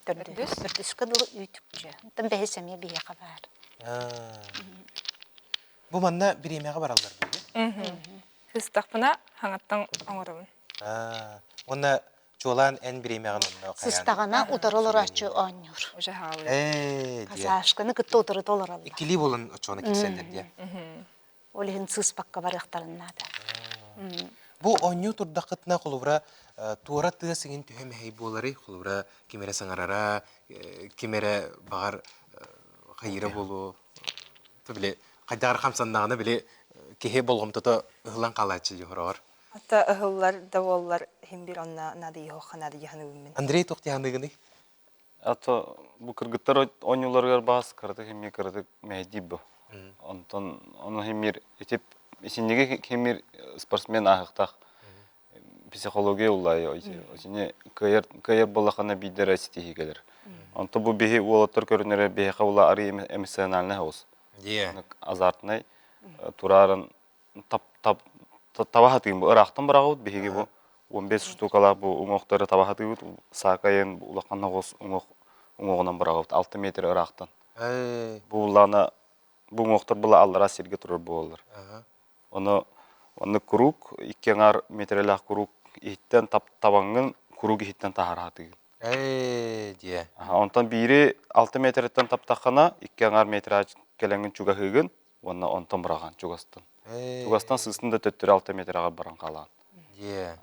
Төрдүскө дылы үйтүкчү. Тым бехесеме бие кабар. Бу манна биремеге баралар бу. Хыстакпына хаңаттан оңорабын. Онна чолан эн биремеген онна каян. Сыстагана утарылар ачы аннур. Уже халы. Казашканы кытты утары толаралар. Икили болын очоны кисендер дия. Олихин сыспакка барыктарыннада. Бу онню турдакытна колубра туара тыа сигин төһөм хей болары колубра кимере саңарара, кимере багар хайыра болу. Төбеле кайдагар хамсандагына биле кеһе болгомтото ыһлан калачы жохорор. Ата ыһыллар даволлар химбир онна нады йохана ды яханыбын. Андрей Тохтяныгыны. Ата бу кыргыттар онюларга бас кырды химми кырды мәдиб. Онтон оны химмир этип исинеге химмир спортсмен ахтах психология улай очине кайер болахана бидер астихигелер. Онто бу бихи улаттар көрүнөрө бихи каула ари эмоциональный хаус. Азартный турарын табахатыгын ырактан барагыт бихиги бу 15 штукала бу уңоктары табахатыгыт сакайын улаканна гос уңогунан барагыт 6 метр ырактан. Бу улана бу уңоктор була аллара сирге турар болар. Оны круг 2 метрлах круг иттен табаңын круг иттен тахараты. Дие. Онтан бири 6 метрден таптакана 2 метр келеңин чуга хыгын, онтан бараган чугастан. Чугастан сысында 4-6 метрга баран калган. Дие.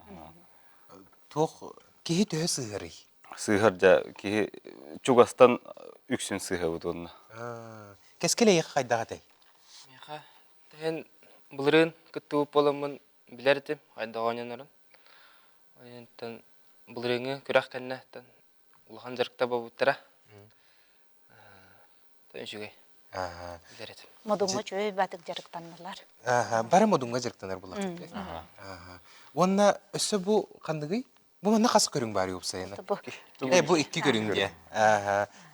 Тох кихи төһө сыгырый. Сыгыр да кихи чугастан үксүн сыгыбыт онна. Кескеле кайдагатай. Меха тен булрын кыттып боламын билердим кайдагоннарын. Онтан булрыны күрәккәннәтен улхан жарыкта бабыттыра. Төншүгей. Билердим. Модуңга чөй батык жарыктаннылар. Бары модуңга жарыктанар булат. Онна өсө бу кандыгый? Бу мана кас көрүң бар юпсайына. Бу 2 көрүң дие.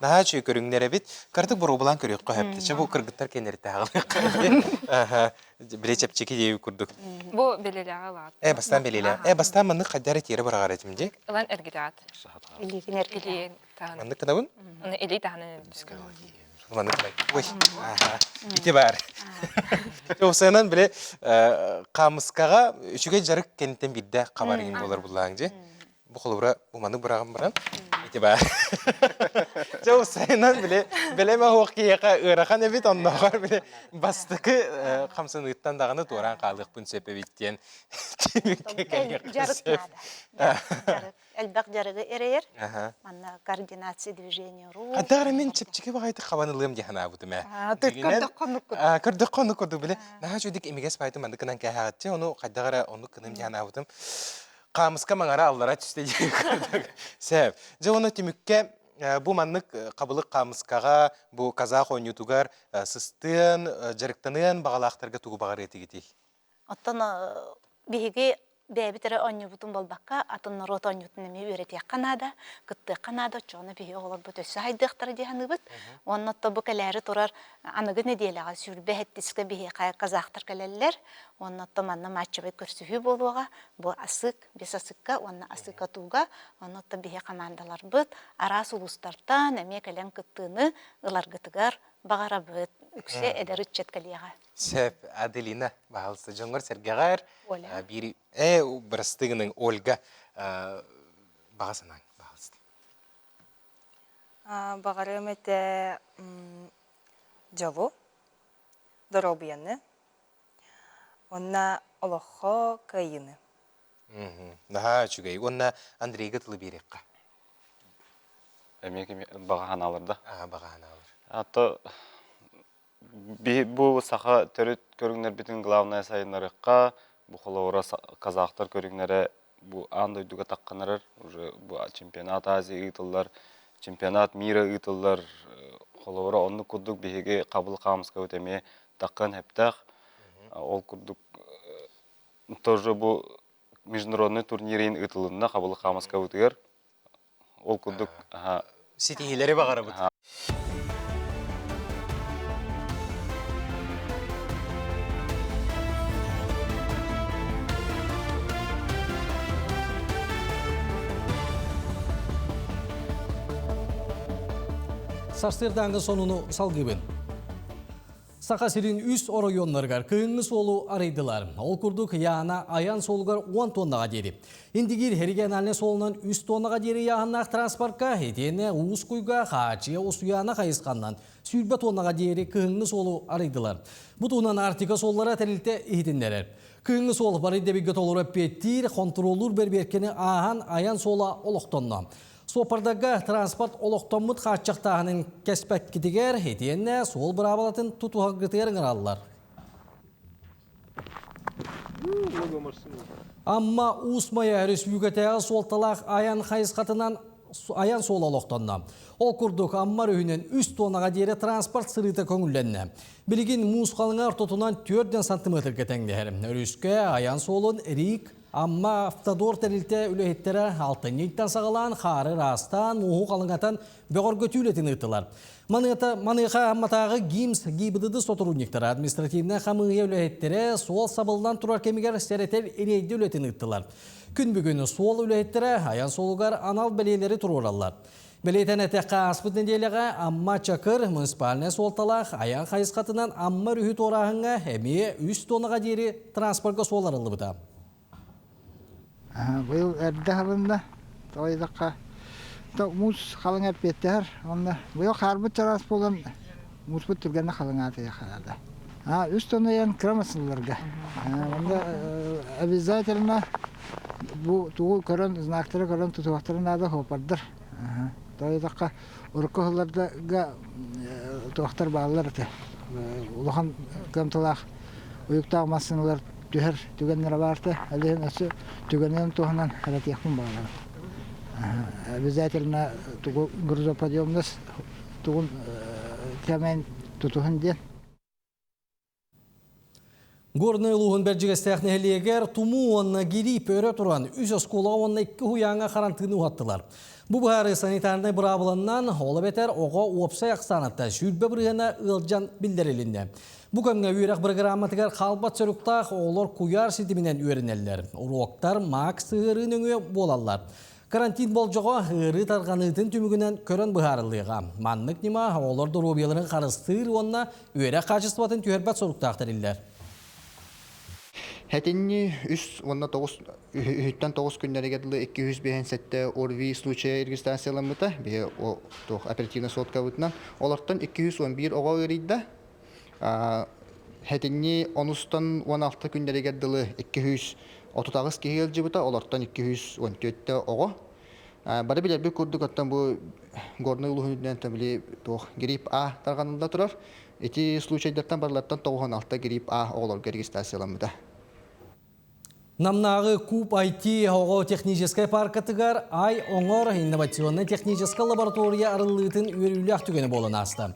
Наха чөй көрүңнәре бит. Кырдык буру булан көрөк кыһапты. Бу кыргыттар кенерте агыл. Билечеп чеки дей курдук. Бу белелеге лат. Бастан белеле. Бастан маны кадары тире барагар этимде. Илан эргитат. Илигин эргитат. Маны кадабын? Маны эли таны. Маны калай. Ой. Ите бар. Жосынан биле камыскага үчүгө жарык кенттен бидде кабарыгын болар булаңжы. Бу холбура бу маны бураган баран. Ите бар. Жосынан биле ма хокияка ырахан эбит онногор биле бастыкы камсыныттан даганы туран калдык бүн сепебиттен. Жарык. Элбак жарыгы эрер. Манна координация движения рук. Кадары мен чепчике багайты кабанылым дихана бутуме. Кырдык кону коду биле. Наха жудик эмигес байты мандыкынан кахатчы, ону кадагара ону кыным дихана бутум. Камыска маңара аллара түсте жек. Сәп. Жоны тимүкке бу маннык кабылык камыскага, бу казак ойнутугар сыстын, жарыктанын багалактарга тугу багар этигити. Оттон биһиги бәбитере оннюбутун болбакка атын рот оннютун эми үйрөтө Канада, кытты Канада чоны биһи олар бут өсө хайдыктар диханыбыт. Оннотто бу келери турар аныгы неделага сүрбе хеттиске биһи казактар келелер. Оннотто манна матчыбы көрсүхү болуга, бу асык, бес асыкка, онна асыкка туга, оннотто биһи командалар бут, арас улустартан эми келен кыттыны ыларгытыгар багарабыт. Үксе эдерит четкалига. Сеп Аделина баалсы жоңгор сергегар бири брастыгының Ольга багасынан баалсы. Багарым эте жолу доробияны. Онна олохо кайыны. Наха чугай. Онна Андрейга тылы берекка. Эмеки баганаларда. Баганалар. Ата бу саха төрөт көрүңнөр битин главная сайынарыкка бу холора казактар көрүңнөрө бу андойдуга такканар уже бу чемпионат Азия ытыллар, чемпионат мира ытыллар холора онну курдук биһиги кабыл камыска өтеме таккан хептах ол курдук тоже бу международный турнирин ытылында кабыл камыска өтөгөр ол курдук Ситихилери бағары бұд. Сарсырдаңғы сонуну салгыбын. Сақасырын үс оройонларғар күйіңіз олу арайдылар. Ол күрдік яғына аян солғар 10 тоннаға дері. Индигер региональный солынан 3 тоннаға дері яғынақ транспортқа, етені уыз құйға қачия ұсуяна қайысқаннан сүйірбі тоннаға дері күйіңіз олу арайдылар. Бұтуынан артика соллара тәрілті ехетіндерер. Күйіңіз ол барайды бігіт олыр өппеттір, контролур берберкені аған аян сола олықтонна. Сопардага транспорт олықтомыт қатшақтағының кәспәк кетігер, етенне сол бір абалатын тұтуғағытығырың аралылар. Амма ұсмая республикатағы солталақ аян қайысқатынан аян сол олықтонна. Ол күрдік аммар өйінен 3 тоннаға дейірі транспорт сырыты көңілленне. Білген мұз қалыңар тұтынан 4 сантиметр кетеңдер. Өріске аян солын рик, Amma автодор тәрілті үліхеттері алтын еттен сағалан, қары растан, мұху қалыңатан бөғір көтілетін ұттылар. Маныға амматағы гимс гибідіді сотрудниктары административны қамығы үліхеттері сол сабылдан тұрар кемігер сәреттер ерейді үлетін ұттылар. Күн бүгіні сол үліхеттері аян солығар анал бәлелері тұруралар. Бәлейтен әтәққа аспыт неделіға амма чакыр муниципаліне солталақ аян қайысқатынан амма рүхіт орағыңа әмее 3 тоннаға дейірі транспортқа соларылы бұда. Бұл әрді қалында, тойдаққа мұз қалың әрпеттер, бұл қарбыт жарас болын мұз бұт түргені қалың әрпеттер қалады. Үш тонна ең кірамасыларға. Обязательно бұл туғы көрін, знақтары көрін тұтуақтарын ады хопардыр. Тойдаққа ұрқы ғылардыға тұқтар бағылар әті. Ұлыған көмтілақ ұйықтағы масынылар Түгер түгеннері барды, әлден өсі түгеннен туғынан қаратияқпын бағалар. Обязательно грузоподъемность туғын кәмен тұтуғын ден. Горный луғын бәржігістәқні әлегер тұму онына гирип өрі тұран үз оскола онына 2 хуяңа қарантыны ұғаттылар. Бұл бұхары санитарны бұрабылынан олы бетер оға уапсай ақсанатта жүрбі бірғына ұлжан білдірелінді. Бұл көмге үйрек бір грамматығар қалбат сөріктақ олар кuyar сетімінен өрінелер. Уроктар мақ сығырын өңі болалар. Карантин бол жоға ғыры тарғанытын түмігінен көрін бұхарылыға. Маннық нема олар дұрубияларын қарыстыр онына үйрек қачыстыватын түйербәт сөріктақтар елдер. Хәтенни үттен 9 күннәрі гәділі 257 орви случая регистрацияланмыта, бе оперативна сотка бұтынан. Оларттан 211 оға өрейді. Хәтенни 10-тан 16 күннәрі гәділі 230 кейел жібіта, оларттан 214 оға. Бары білер бір көрдік аттан бұл горный ұлығынен тәбілі грип А тарғанында тұрар. Эти случайдаттан барлаттан 96 грип А оғаларға регистрацияланмыта. Намнағы Куб IT оғау техническай паркатығар ай оңыр инновационный техническай лаборатория арылығытын өрілі түгені болын асты.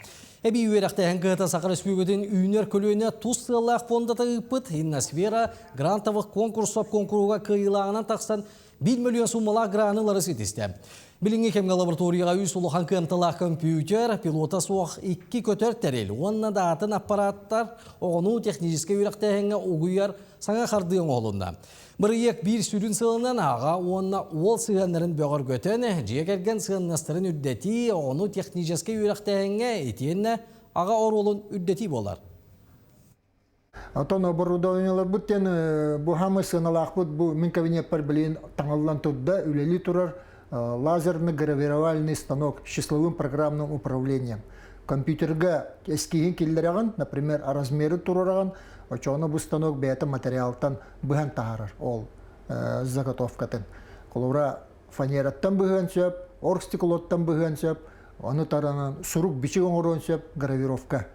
Әбі үйерақтайын ғыта Сақыр Республикатын үйінер көліне тұз сылақ фондата ұпыт Инносфера грантовық конкурсоп конкуруға кыйлағынан тақсан 1 миллион суммалақ гранылары сетісті. Біліңгі кемгі лабораторияға үс ұлыған қымтылақ компьютер, пилота соқ 2 көтер тәрел. Онына датын аппараттар оғыну техническай үйрақтайынға оғыяр саңа қардыйын оғылында. Бір ек бір сүрін сылынан аға онына ол сығанларын бөғір көтен, жекерген сығаннастырын үддеті оғыну техническай үйрақтайынға етенне аға оролын үддеті болар. Атон оборудованиялар бұттен бұл хамы сыналақ бұд, бұл мен кабинет бар білейін таңалдан тұдда үлелі тұрар лазерный гравировальный станок с числовым программным управлением. Компьютерга эскиген келдереген, например, размеры турараған, очоны бұл станок бәйті материалтан бұған тағарыр, ол заготовкатын. Қолура фанераттан бұған сөп, оргстеклоттан бұған сөп, оны таранан сұрук бичеген орын сөп, гравировка.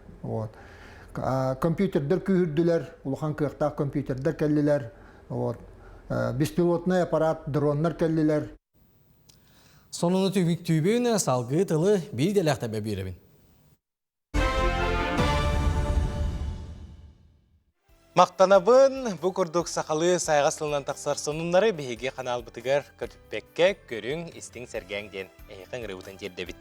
Компьютердер күйірділер, ұлған күйіқтақ компьютердер кәлілер, беспилотный аппарат, дронлар кәлілер. Сонуны түйбейіне салғы тылы бейделәқті бәбейребін. Мақтанабын, бұ күрдік сақалы сайғасылынан тақсар сонунлары бейге қанал бұтығар көтіппекке көрің істің сәргәңден әйіқін рыуытын жердебіт.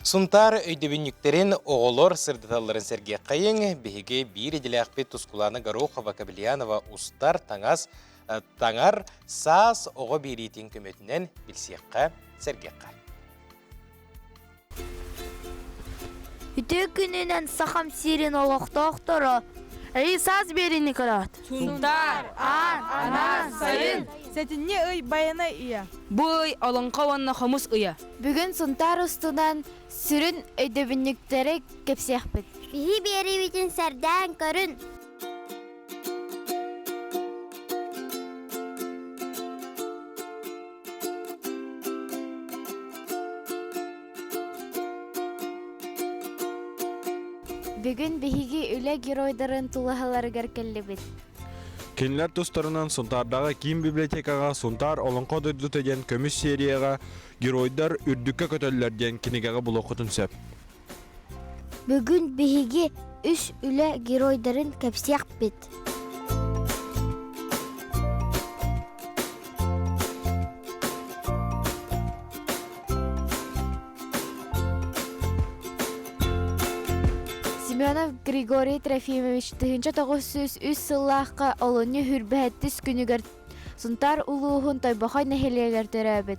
Сұнтар өйдебінніктерін оғылор сырдыталарын сәрге қайын бейге бір еділі ақпет тұскуланы Горохова Кабельянова ұстар таңар сас оғы берейтін көметінен білсеққа сәргеққа. Үті күнінен сақам сирен олықтоқтыры. Саз беріні кірат. Сунтар, ана, сайын. Сәтінне өй баяна үйе. Бұй олыңқа онына қомыс үйе. Бүгін Сунтар ұстынан сүрін өйдебінніктері кепсеқ біт. Бихи бері бітін сәрдән көрін. Бүгін бихиги үлі геройдарын тулағаларығар кәлі бит. Кенлер тұстарынан Сунтардағы киім библиотекаға Сунтар олыңқа дұрдыт еден көміс серияға геройдар үрдікке көтөллерден кенегеға бұл оқытын сөп. Бүгін бихиги үш үлі геройдарын кәпсеқ бит. Семенов Григорий Трофимович 1903 сыллаққа олыны хүрбәттіс күнігер Сунтар улуғын тайбақай нәхелегер төрәбіт.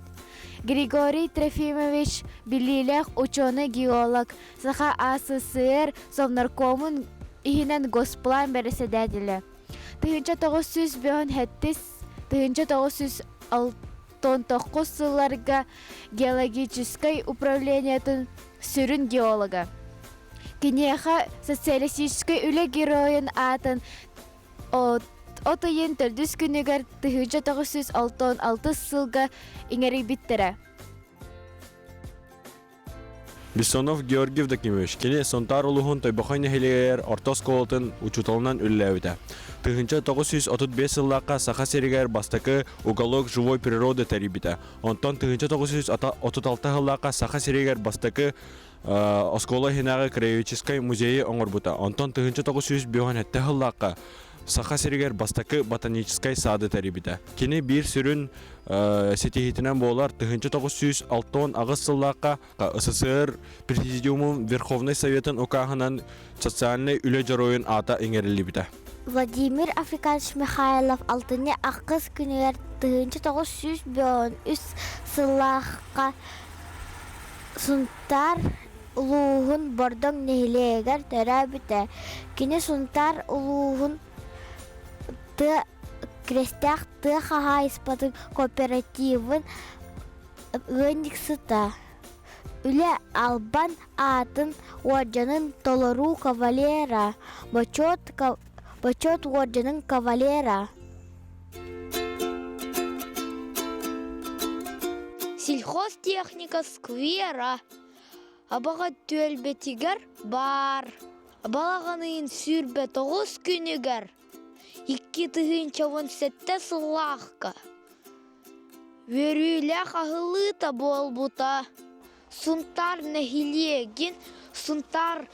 Григорий Трофимович білілек ученый-геолог, саха АССР Совнаркомын ихінен госплан бәріседәділі. 1909 сылларға геологической управлениятын сүрін геолога. Кенеха социалистической үлі героин атын отойын түрдіс күнігер 1966 сылға еңері биттірі. Бессонов Георгий Евдокимович, кене Сунтар улуғын тойбақай нәхелегер ортос колытын учуталынан үлләуді. 1935 сыллаққа сақа серігер бастықы уголок живой природы тәрібіті. Онтан 1936 сыллаққа сақа серігер бастықы Оскола хинағы краеведческий музейі оңырбыта. Онтан 1905 сыллаққа сақа серігер бастықы ботанический сады тәрібіті. Кене бір сүрін сетихетінен болар 1906 ағыз сыллаққа СССР Президиумын Верховный Советын оқағынан социальный үлі жаройын ата еңерілі біті. Владимир Африканович Михайлов алтыны ақыз күнігер 1903 сыллаққа Сунтар улуғын бордың нәхілегер төрәбіті. Кені Сунтар улуғын крестяқ қаға испатын кооперативын ғыниксыта. Үлі албан атын орденын толыру кавалера, бачот орденын кавалера. Сельхоз техника сквера. Абаға төлбетігер бар. Балағанын сүрбе 9 күнігер. 2017 сыллаққа. Верүләқ ағылыта болбута. Сунтар нәхилеген Сунтар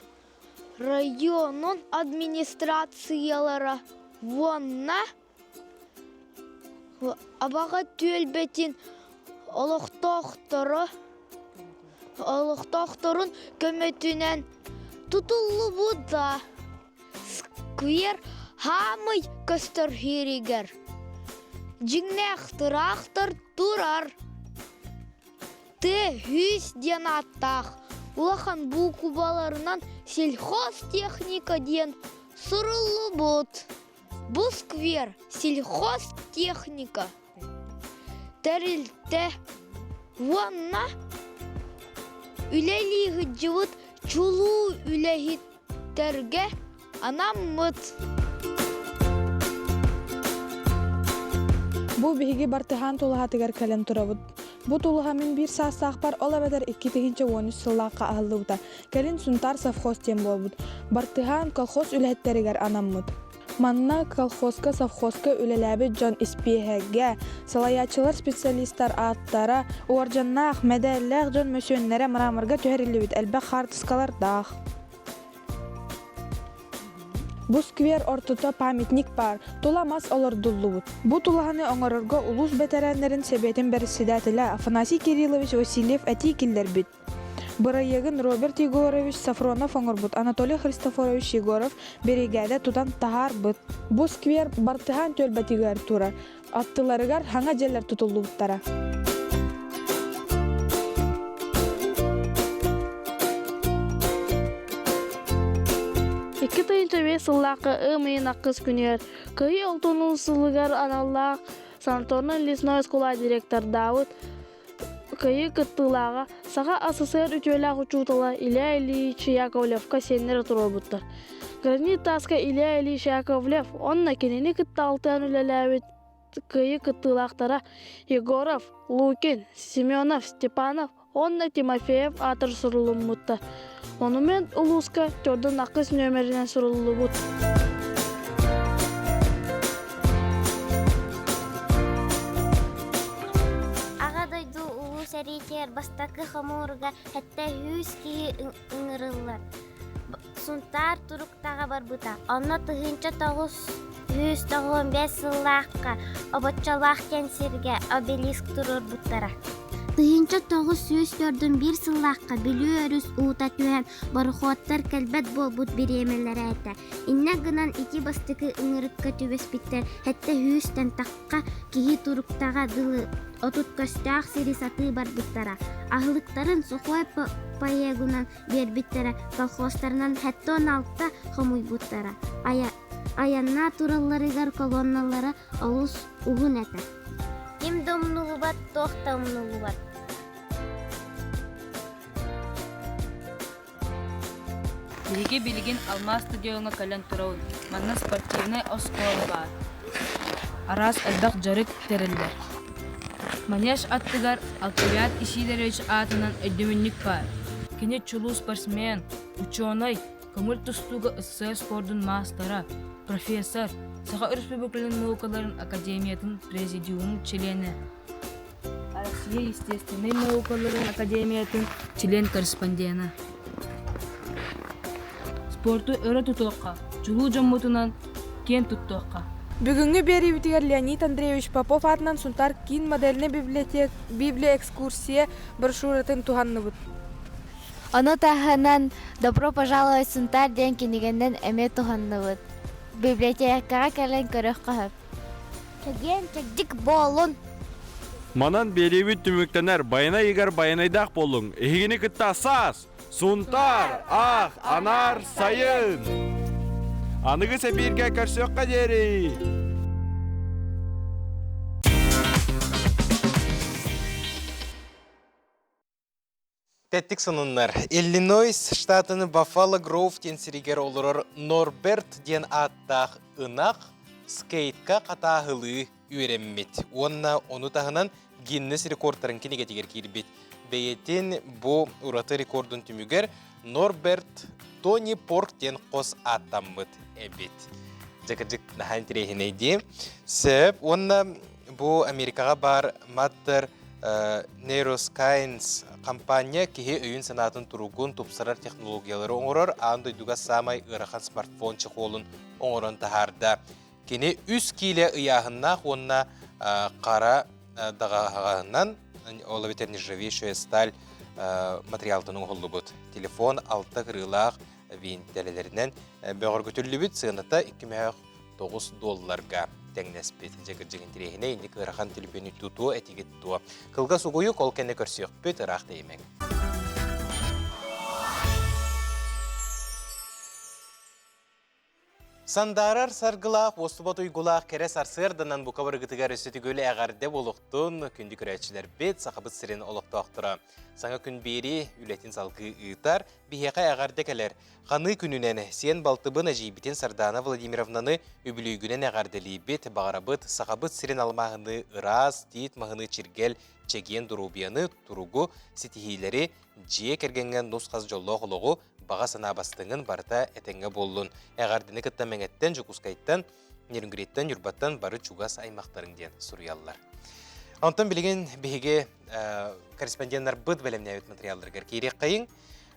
районын администрациялары вонна абаға төлбетін олықтоқтырын көметінен тұтылы бұда. Сквер хамый көстір херегер. Жіңнәқтір ақтыр тұрар. Хүз ден аттақ. Улахан бұл кубаларынан сельхоз техника ден сұрылы бұд. Бұл сквер сельхоз техника. Тәрілті ванна үлелігі жывыт чулу үләхеттерге анаммыт. Бұл бігі бартыған тұлғатығар кәлін тұрабыд. Бұл тұлғамын бір састақ бар ола бәдір 2013 сыллаққа ағылы бұда. Кәлін Сунтар совхоз тем болбыд. Бартыған колхоз үләхеттерігер анаммыт. Манна колхозка совхозка үлеләбі жон испейхәге, салаячылар специалисттар аттара, уаржаннақ, мәдәлләқ жон мөсөннәрі мұрамырға төхәрілі бит, әлбәқ хартыскалар дақ. Бу сквер ортото памятник бар, тула мас олордуллубут. Бу тулаханы оңорорго улус ветераннарын себетин председателя Афанасий Кириллович Васильев әти киллер бит. Бырайегын Роберт Егорович Сафронов оңорбут, Анатолий Христофорович Егоров берегәдә тутан тахар бит. Бу сквер бартыхан төлбәтигәр тура. Аттыларыгар хаңа жерлер тутуллубуттара. Iki tayınca ve sıllıqı ımayın аққыз күнер. Күйі ұлтының сылығар аналлақ санаторный лесной школа директор Давыд күйі кыттылаға саға СССР үтөлақ учутыла Илья Ильич Яковлевка сенер тұру бұттыр. Гранит таска Илья Ильич Яковлев онна кенені кытталтан үлеләвет күйі кыттылақтара Егоров, Лукин, Семенов, Степанов, онна Тимофеев атыр сұрылым мұтты. Онымен улуска төрдің ақыз нөмерінен сұрылы бұд. Ағадайды улус әрекер бастақы қамуырға әтті 100 кейі ұңырылар. Сұнтар тұрықтаға бар бұта. Онна тұхынча 995 сыллаққа обатчалақ кәнсерге обелиск тұрыр бұттара. Тыйынча 941 сыллаққа білі өріс ұута түәм барықуаттар кәлбәт бол бұд беремелері әті. Инна гынан 2 бастықы ұңырыққа түбес біттер, әтті 100-тен таққа кейі тұрықтаға дылы отут көстіғ сирі саты бар бұттара. Ағылықтарын сұқуай паегунан бер біттері, колхозтарынан әтті 16-та қамуй бұттара. Аянна тураларыгар колонналары олыс ұғын әті. Кем домнулы бат, тоқта умнулы бат. Бириге билигин Алма стадионга кален турауын. Манна спортивный осколы бар. Арас әлбәқ жарык терелдер. Манеш аттыгар Алкавиат Исидорович атынан өйдімінник бар. Кене чулу спортсмен, ученый, көмір тұстуға СССР спордың мастера, профессор, Саха Республикалының наукаларын академиятын президиумын члены. Россия естественный наукаларын академиятын член-корреспонденті. Спорту өрі тұтуққа, чулу жаммутынан кен тұттуққа. Бүгінгі бері бітігер Леонид Андреевич Попов атынан сұнтар кейін модельні библиэкскурсия брошюратын туғанны бұд. Оны тахынан «Добро пожаловать сұнтар» ден кенегенден әме туғанны бұд. Библиотекаға кәлін көріқ қағып. Кәген чәкдік болын. Манан беребіт түміктенер байына егер байынайдақ болың. Егені күтті асас. Сұнтар, ақ, анар, сайын. Анығы сәбірге көрсөққа дері. Тәттік сынынлар. Иллинойс штатыны Баффало Гроув тенсерігер олырыр Норберт ден аттақ ынақ скейтка қатағылы үйреммет. Оны тағынан Гиннес рекордтарын кенегетігер кербет. Бейетін бұ ұраты рекордын түмігер Норберт Тони Порк ден қос аттаммыт әбет. Жакыржық нахайн тірейін әйде. Сөп, онна бұ Америкаға бар Matter Neuroscience компания кеге өйін санатын тұруғын тұпсарар технологиялары оңырыр, аңды дүға самай ұрақан смартфон чықолын оңырын тахарда. Кене үз кейлі ұяғыннақ онна қара дағағынан олабетер нержавейшая сталь материалтының қолы бұд. Телефон 6 қырылақ винтелелерінен бөғір көтілі бүд, сығыныта $2,900 тәңнәспет. Жегін тірейіне енді қыраған телефоны тұтуы әтігет тұуы. Қылға сұғойы қол кәне көрсек бүд ұрақ деймек. Сандарар саргылақ, остубат уйгулақ кәрес арсырдынан бұқа бұрғытығар өсеті көлі әғарде болуқтың күнді күрәтшілер бет сақыбыт сірен олықты ақтыра. Саңа күн бері үлетін салғы ұйтар, бейеқа әғарде кәлер. Қаны күнінен сен балтыбын әжейбітен Сардана Владимировнаны өбілігінен әғарделі бет бағарабыт сақыбыт сірен алмағыны ырас, дейт мағыны чергел, чеген дұрубияны тұруғу сетихилері жие кергенген нұсқаз жолы қолығы баға сана бастыңын барта әтенге болуын. Әғардыны кітті мәңеттен, жүкускайттан, нерінгіреттен, юрбаттан бары чугас аймақтарыңден сұруялар. Антон білген бейге корреспонденттар бұд бәлемне әует материалдырғар. Кейрек қайын,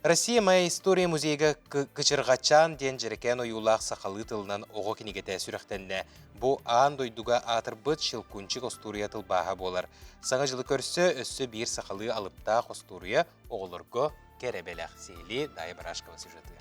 Россия моя история музейга кычыргачан ден жерекен оюлақ сақалы тылынан оғы кенегете сүректенне. Бу аан дойдуга атырбыт шылкунчик остурия тыл баха болар. Саңа жылы көрсө өссө бир сақалы алыпта остурия оғылырго керебелек сейли Дайя Барашкова сюжетер.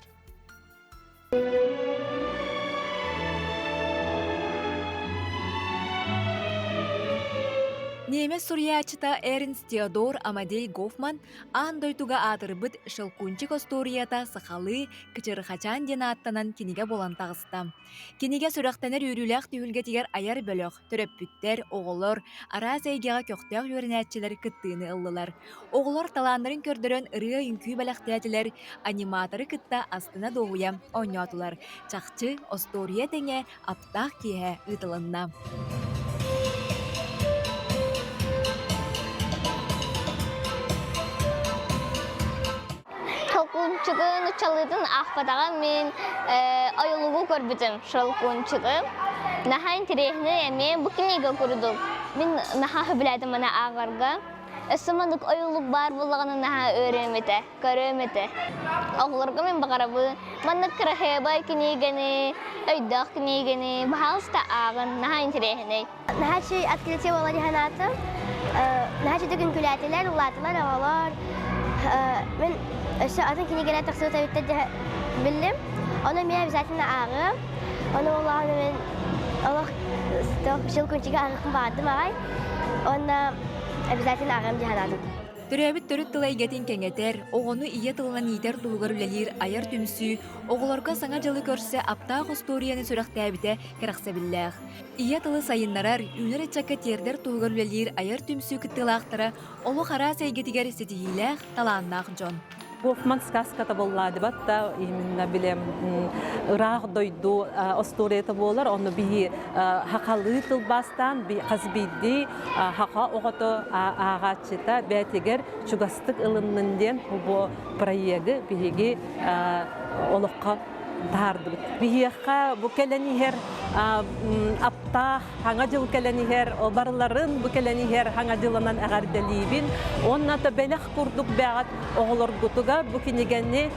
Немес сурьячыта Эрнст Теодор Амадей Гофман андойтуга атырбыт шылкунчик осторията сахалы кычырхачан ден аттанан киниге болан тағыста. Киниге сүрақтанар үріләқ түйілге тигер аяр бөлөк, төрөппүттер, оғылар, араз әйгеға көқтеғ өрінәтчілер кыттыны ыллылар. Оғылар таланларын көрдірін ырыа үнкүй бәләқтәтілер, аниматоры кытта астына доғуя ойнатылар. Чақчы остория теңе аптақ кие ытылынна. Шылкунчыгын учалыдын ақпадаға мен айылугу көрбүдім шылкунчыгы. Наха интересны мен бұл книга көрдім. Мен наха біләдім ана ағарға. Өсімандық айылуг бар болағаны наха өрөмете, көрөмете. Оғыларға мен бағарабы. Манны крахебай книганы, өйдақ книганы, бағалыста ағын, наха интересны. Наха чүй открытие была диханаты. Наха чүй дүгін күләтелер, ұлатылар, ағалар. Мен Össä adın kinigeler taksıda bitti bildim. Ona mine bizatına ağı. Ona Allah'ın ben Allah şılkunçiga ağıqım vardım ağay. Ona bizatına ağım cihanadım. Төрөбүт төрүт тылай гетин кеңетер, оғону ие тылынан итер туғыр үлелер аяр түмсү, оғыларға саңа жылы көрсе аптақ осторияны сүрәқтәбіте керақса білләғ. Ие тылы сайыннарар, үнер etчакка тердер туғыр үлелер аяр түмсү кыттылақтыры, олу қара сәйгетігер сетігіләғ таланнақ жон. Гофман сказката боллады батта именно билем ырах дойду осторията болар оны би хакалы тылбастан би казбиди хака огото агачыта бетигер чугастык ылыннын бу проекты биги олокка тарды бияка бу келенихер апта хаңа жыл келенихер обарларын бу келенихер хаңа жылынан агарделибин онната белек курдук бәгат оголор гутуга бу кинегенни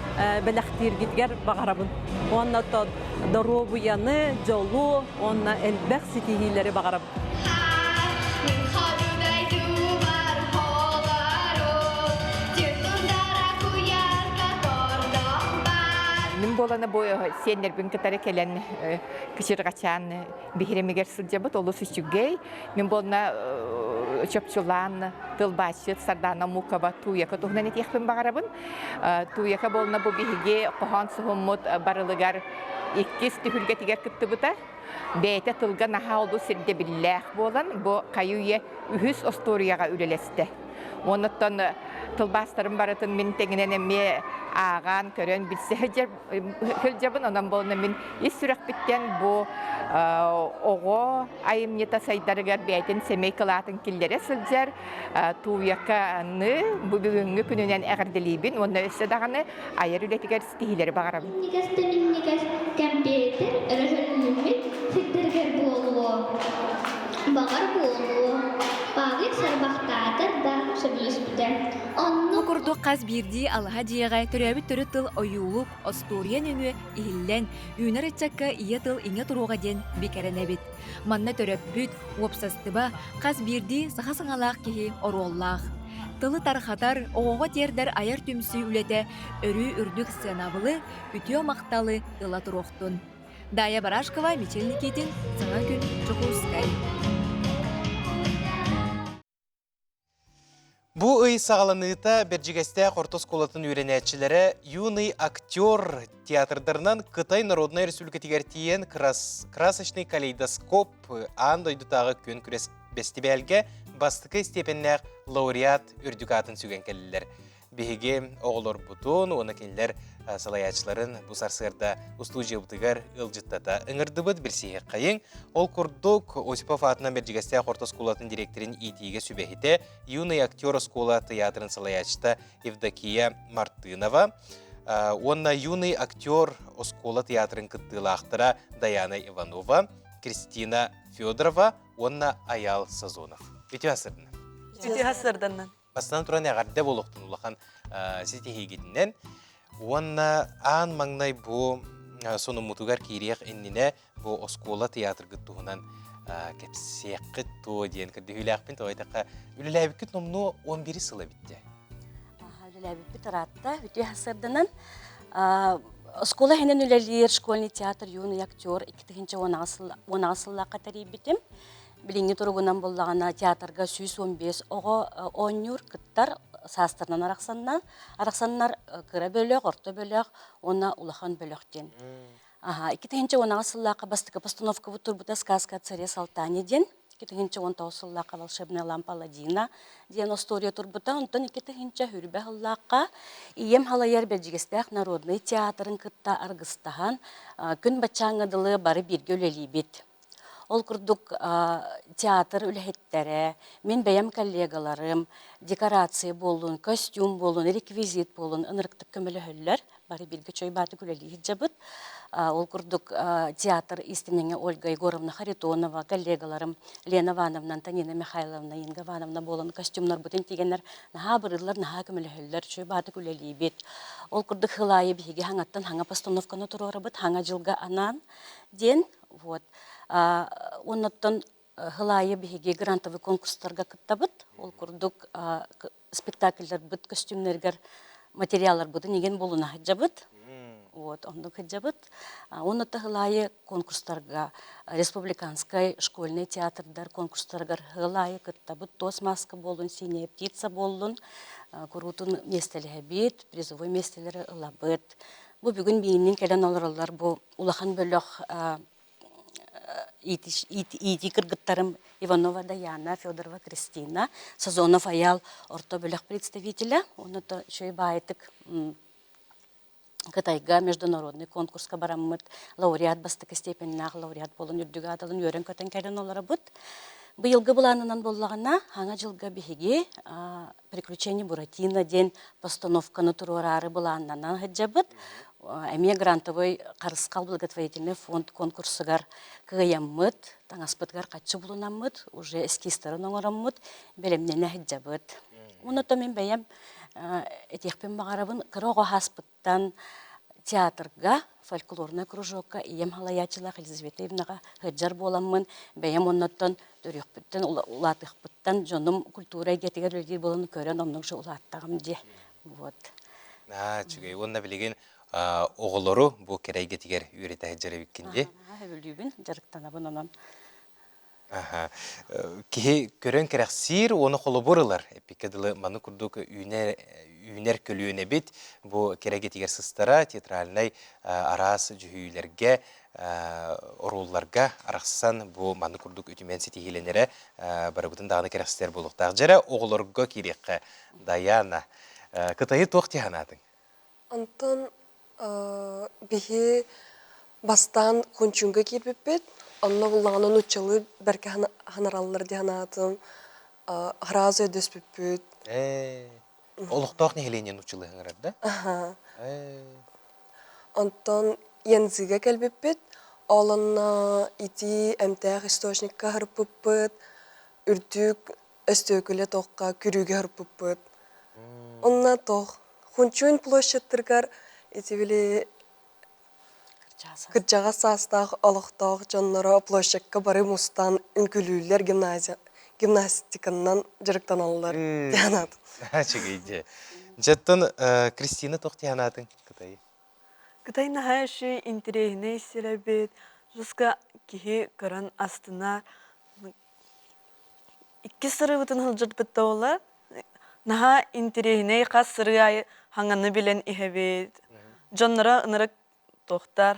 белектиргитгер багарабын онната доробуяны жолу онна элбек ситихилери багараб Min bolana bu senler bin katara kelen kışırgaçan bihiремигер сылжабыт олу сүчүгей. Min bolana çöpçulan tılbaşı sardana mukaba tuyaka tuhnan etiyakpın bağarabın. Tuyaka bolana bu bihige qohan suhumut barılıgar ikkis tühülgetiger kıttıbıta. Beyte tılga naha oldu sirde billah bolan bu kayuye ühüs ostoriyaga üleleste. Onuttan tılbastırım baratın min teginen me ağan körön bilse hıljabın ondan bolna min isürek bitten bu oğo ayım neta saydarıgar beytin semey kılatın killere sıljar tuyakanı bu bugünkü gününden eğerdelibin onda össe dağını ayar ületiger stihileri bağırabın. Nikas komputer röhölümün siktirger bolu. Bağır bolu. Bağır sarbaxtadır da söbülüsbüde. Okurduk qaz birdi alha jiyaga төрөбүт төрү тыл оюлук осториян өңү ихиллен үйнөр etчакка ие тыл иңе туруга ден бекеренебит. Манна төрөппүт опсастыба қаз бірди саха саңалаақ кихи ороллаах. Тылы тархатар оғоға тердер аяр түмсүй үлете өрү үрдүк сценабылы үтіо мақталы ыла туруқтун. Дайя Барашкова, Мичел Никитин, Саңа күн, Чокускай. Бу ый сағаланыйта Берджигесте Қортос колатын үйренәтчілері юный актер театрдарынан Кытай Народная Республика тигертиен красочный калейдоскоп андойдутағы көн күрес бестибелге бастықы степеннәқ лауреат үрдүкатын сүген келілер. Беге оғылыр бұтын, оны келілер салаячыларын бұ сарсырда устужия бұтығар ылжыттата ыңырдыбыд бірсеге қайын. Ол күрдік Осипов атынан Берджигесте Қортос колатын директорин итиге сүбәхіте юный актер скола театрын салаячыта Евдокия Мартынова. Онна юный актер Оскола театрын кыттылақтыра Даяна Иванова, Кристина Федорова, онна Аял Сазонов. Беті асырдың? Беті асырдың. Бастан тұран әғарда болуқтың ұлақан сетехи кетінен. Уанна аан маңнай бу сону мутугар кириях иннине бу оскола театр гыттуһунан кепсияккыт то диен кырдыһүлээхпин тойтака үлэлээбиккит номну 11 сыла битте. Үлэлээбиккит таратта үтү хасырдынан оскола хенен үлэлиер школьный театр юный актер 2010 катарибитим. Билинги тургунан боллагана театрга 115 ого оннур кыттар састырнан араксаннар кыра бөлөк, орто бөлөк, она улахан бөлөктен. 2010 бастыка постановка бутурбута сказка о царе Салтане ден. 2019 волшебная лампа Аладдина ден история турбута. Онтон 2020 ием халаяр бәджигестәк народный театрын кытта аргыстахан күн бачаңыдылы бары бирге үлелибет. Ол курдук театр үлэхеттері, мен бәйім коллегаларым, декорация болуын, костюм болуын, реквизит болуын, ынырықтық көмілі хөллер, бары бірге чөй баты күлелі жабыт. Ол курдук театр истиннеңе Ольга Егоровна Харитонова, коллегаларым Лена Вановна, Антонина Михайловна, Инга Вановна болуын, костюмнар бұтын тегенлер, наға бұрыдылар, наға көмілі хөллер, чөй баты күлелі бет. Ол курдук хылайы бігі хаңаттан, хаңа постановканы тұрары бұт, хаңа жылға анан ден, вот. Оннаттан хылайы биһиги грантовый конкурстарга кыттабыт. Ол курдук спектакльлер быт, костюмнергер материаллар быты неген болуна хаджабыт. Вот, онда хаджабыт. Оннатта хылайы конкурстарга республиканской школьный театрдар конкурстарга хылайы кыттабыт. Тос маска болун, синяя птица болун, курутун местелі бит, призовой местелері ылабыт. Бу бүгін бейіннен келен оларалар бу улахан бөлөк Иди кыргыттарым Иванова Даяна, Федорова Кристина, Сазонов Аял, орто бөлөк представителя. Оны-то шөй байтык Кытайга международный конкурска бараммыт, лауреат бастыка степеннах, лауреат болын үрдігі адалын өрін көтен кәрін олары бұд. Быйылғы бұланынан боллағына, хаңа жылға бігеге приключение Буратино ден постановканы тұрорары бұланынан хаджабыд. Әме грантовый қарысқал благотворительный фонд конкурсыгар кыяммыт, таңаспытгар қатшы бұлынаммыт, уже эскистарын оңыраммыт, белемнен әхіджабыт. Оны мен бәйем әтекпен бағарабын кырығы хаспыттан театрга, фольклорный кружокка, ием халаячылақ Елизавета Ивнаға хыджар боламын, бәйем оннаттан төрекпіттен, улатықпыттан, жоным культура гетігер өлдей болын көрен омныңшы улаттағым де. Вот. Чүгей, онна білеген оғылыру бұл керейге тегер үйреті жәрі біккенде? Өбілдейбін, жарықтанабын онан. Кеге көрен керек сир, оны қолы бұрылар. Эпикеділі маны күрдік үйінер көліуіне бет, бұл керейге тегер сыстара, театральнай арас жүхейлерге, орулларга арақсан бұл маны күрдік үтімен сетегеленері бары бұтын дағыны керекстер болуқтақ жәрі оғылырға керекке Даяна. Кытайы тоқ тиханадың? Антон бихи бастан кончунга кирбеппет, онна буллаганын учалы берке ханараллар диханатым, харазы өдөспеппет. Олықтақ нехеленен учалы ханарар, да? Антон янзыга келбеппет, оланна ити әмтәқ источникка харпыппет, үрдік өстөкілі тоққа күріге харпыппет. Онна тоқ. Хунчуин площадтыргар итивили кырджага састах олохтох жоннора площадка бары мустан үнкүлүүлер гимнастиканнан жарыктаналар дианат. Чегейде. Жаттан Кристина тох дианатын Кытай. Кытай нахайши интерейне сиребет, жуска кихи каран астына икки сырыбытын хылжырт бітті олар. Наха интерейне қас сырыгай хаңаны билен ихебет. Жоннора ынырык тоқтар.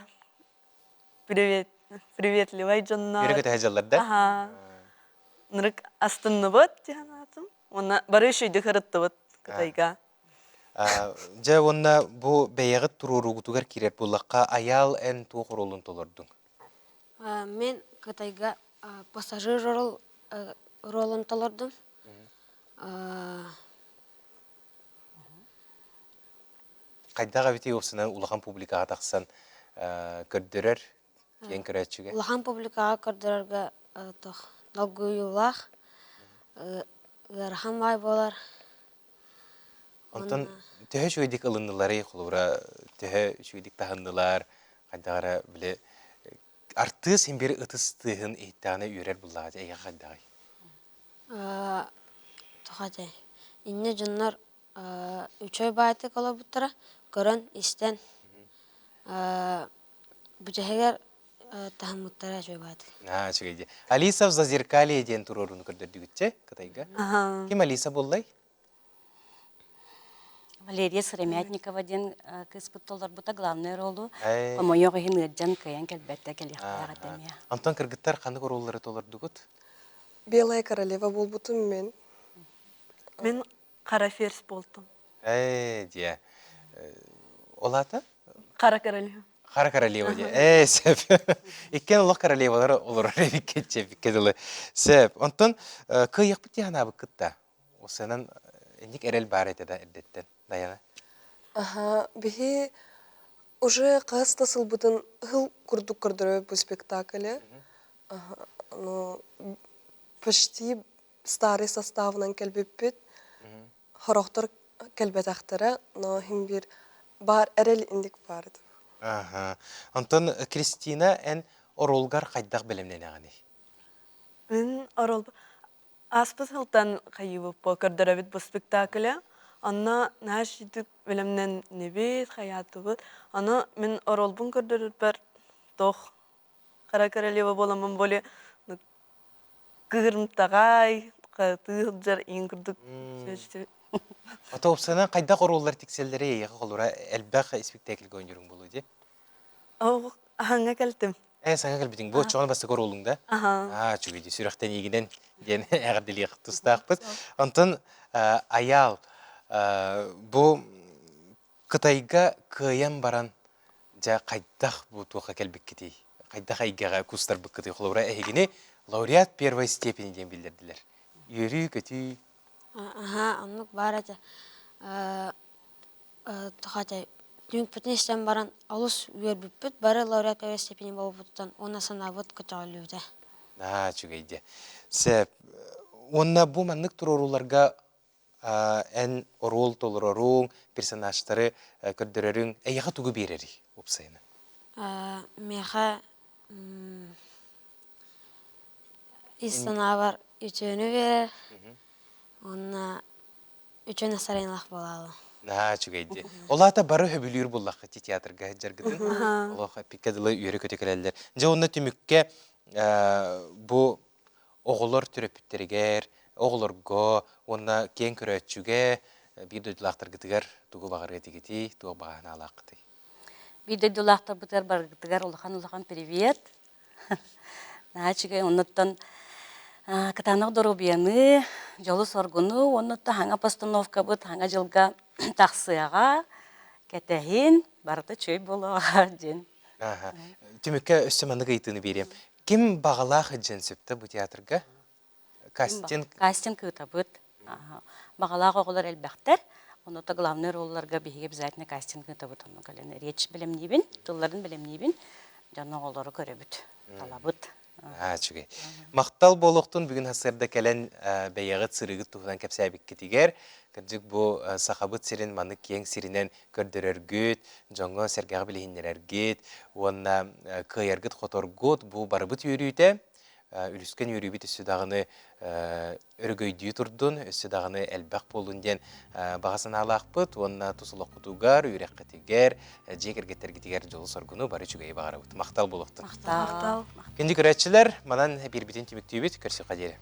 Привет. Приветливай жоннор. Үйрекет әжалар, да? Аха. Ынырык астынны бұд, диханатым. Оны бары шүйді қырытты бұд Кытайға. Жа онна бұ бәйеғіт тұруруғытуғар кереп болаққа аял ән туғыр олын толырдың? Мен Кытайға пассажир ролын толырдым. Қайдағы бітей опсынан улахан публикаға тақсан көрдірер, кен көрәтшіге? Улахан публикаға көрдірерге налгуюлақ, ғархан бай болар. Онтон төһө шүйдик ылыннылары холура төһө шүйдик тахыннылар кайдагара биле артыс химбер ытыс тыгын иттаны үрер буллады эге кайдагай. Тухатай. Инне жоннор 3 ай бааты кола буттара көрөн истен бүжегер тахмыттара жой бааты. Чугайди. Алиса в Зазеркалье ден турорун көрдөрдүгүтче кытайга. Ким Алиса боллай? Валерия Сыремятникова ден кыспыт толар бута главный ролу. Помоёг хин ыджан каян келбетте келяктага темия. Антон кыргыттар кандай роллары толардыгыт? Белая королева болбутум мен. Мен Кара Ферзь болдум. Дия. Олата? Кара королева. Кара королева дия. Сеп. Иккен улак королевалар олар ревикетче бикедиле. Сеп. Антон кыяк бити ханабы кытта. Осенан эник эрел бар этеда эддеттен. Даяна. Бихи уже каста сылбытын хыл курдук көрдөрө бу спектакле. Ну почти старый составынан келбеппит. Хорохтор келбетактара, но химбир бар эрел индик барды. Антон Кристина эн оролгар кайдак белемнен аганы. Мен орол аспыз хылтан кайыбы по көрдөрөбүт бу спектакле. Анна нашидик белемнен небет хаятыбыт. Аны мен оролбун көрдөрүп бар тох Кара королева боламын боле кырымтагай кытыжар ин күрдүк. Отопсана кайдак ороллар тикселдери эге колура элбак спектакльге ойнөрүң болу ди. Аңа келдим. Саңа келбитиң бу чоңон басты оролуң да. Чугиди сүрөктен ийгинен ден эгердилик тустакпыз. Антон аял бу Кытайга кыян баран жа кайдак бу туга келбек кити. Кайдак айгага кустар бу кити колура эгини лауреат первой степени ден билдирдилер. Юрий көтү. Аннык бар эте. Тухатай. Дүнк бүтнестен баран алыс үйербіппіт, бары лауреат первой степени болбуттан, она санабыт көтөөлүүдө. Чугайди. Сеп, онна бу маннык туроруларга эн орол толороруң, персонажтары көрдөрөрүң, эйяга тугу берери опсайны? Меха истанабар үчөнү берер, онна үчөнү сарайнлах болалы. Чугайди. Олата бары хөбүлүр буллакка театрга жаргытын. Олоха пиккадылы үйрө көтөкелелер. Же онна түмүкке бу оголор төрөпүттергер, оголорго, онна кен көрөчүгө бир дөдүлактар гытыгар тугу багарга тигити, тугу багана алакты. Бир дөдүлактар бутар бар гытыгар улахан привет. Чугай оннотон катанак доробияны, жолу соргуну, оннотто хаңа постановка бут, хаңа жылга тақсыяға кәтәхин барыты чөй болуға ден. Түмікке өссіманығы айтыны берем. Кім бағалақ жен сөпті бұл театрға? Кастинг кыта бұд. Бағалақ оғылар әлбәқтер. Оныта главный ролларға бейге обязательно кастинг кыта бұд. Реч білемнейбін, тұлларын білемнейбін. Жаны оғылары көрі бұд. Тала бұд. Чугай. Мақтал болуқтың бүгін хасырда кәлін бәйеғіт сырығыт тұғынан кәпсәбік кетігер. Кырдык бу сахабыт сирин манык кең сиринен көрдөрөргүт, жоңго сергага билихиннерергит, онна кыяргыт хоторгут бу барыбыт үйрүйте, үлүскөн үйрүйбүт өссө дагыны өргөйдүү турдун, өссө дагыны элбак болун ден багасын алакпыт, онна тусулокутугар, үйреккетигер, жекергеттергитигер жолу соргуну бары чугай багарабыт. Мактал болукту. Мактал. Кенди көрөчүлөр, манан бир битин түмүктүүбүт, көрсө кадери.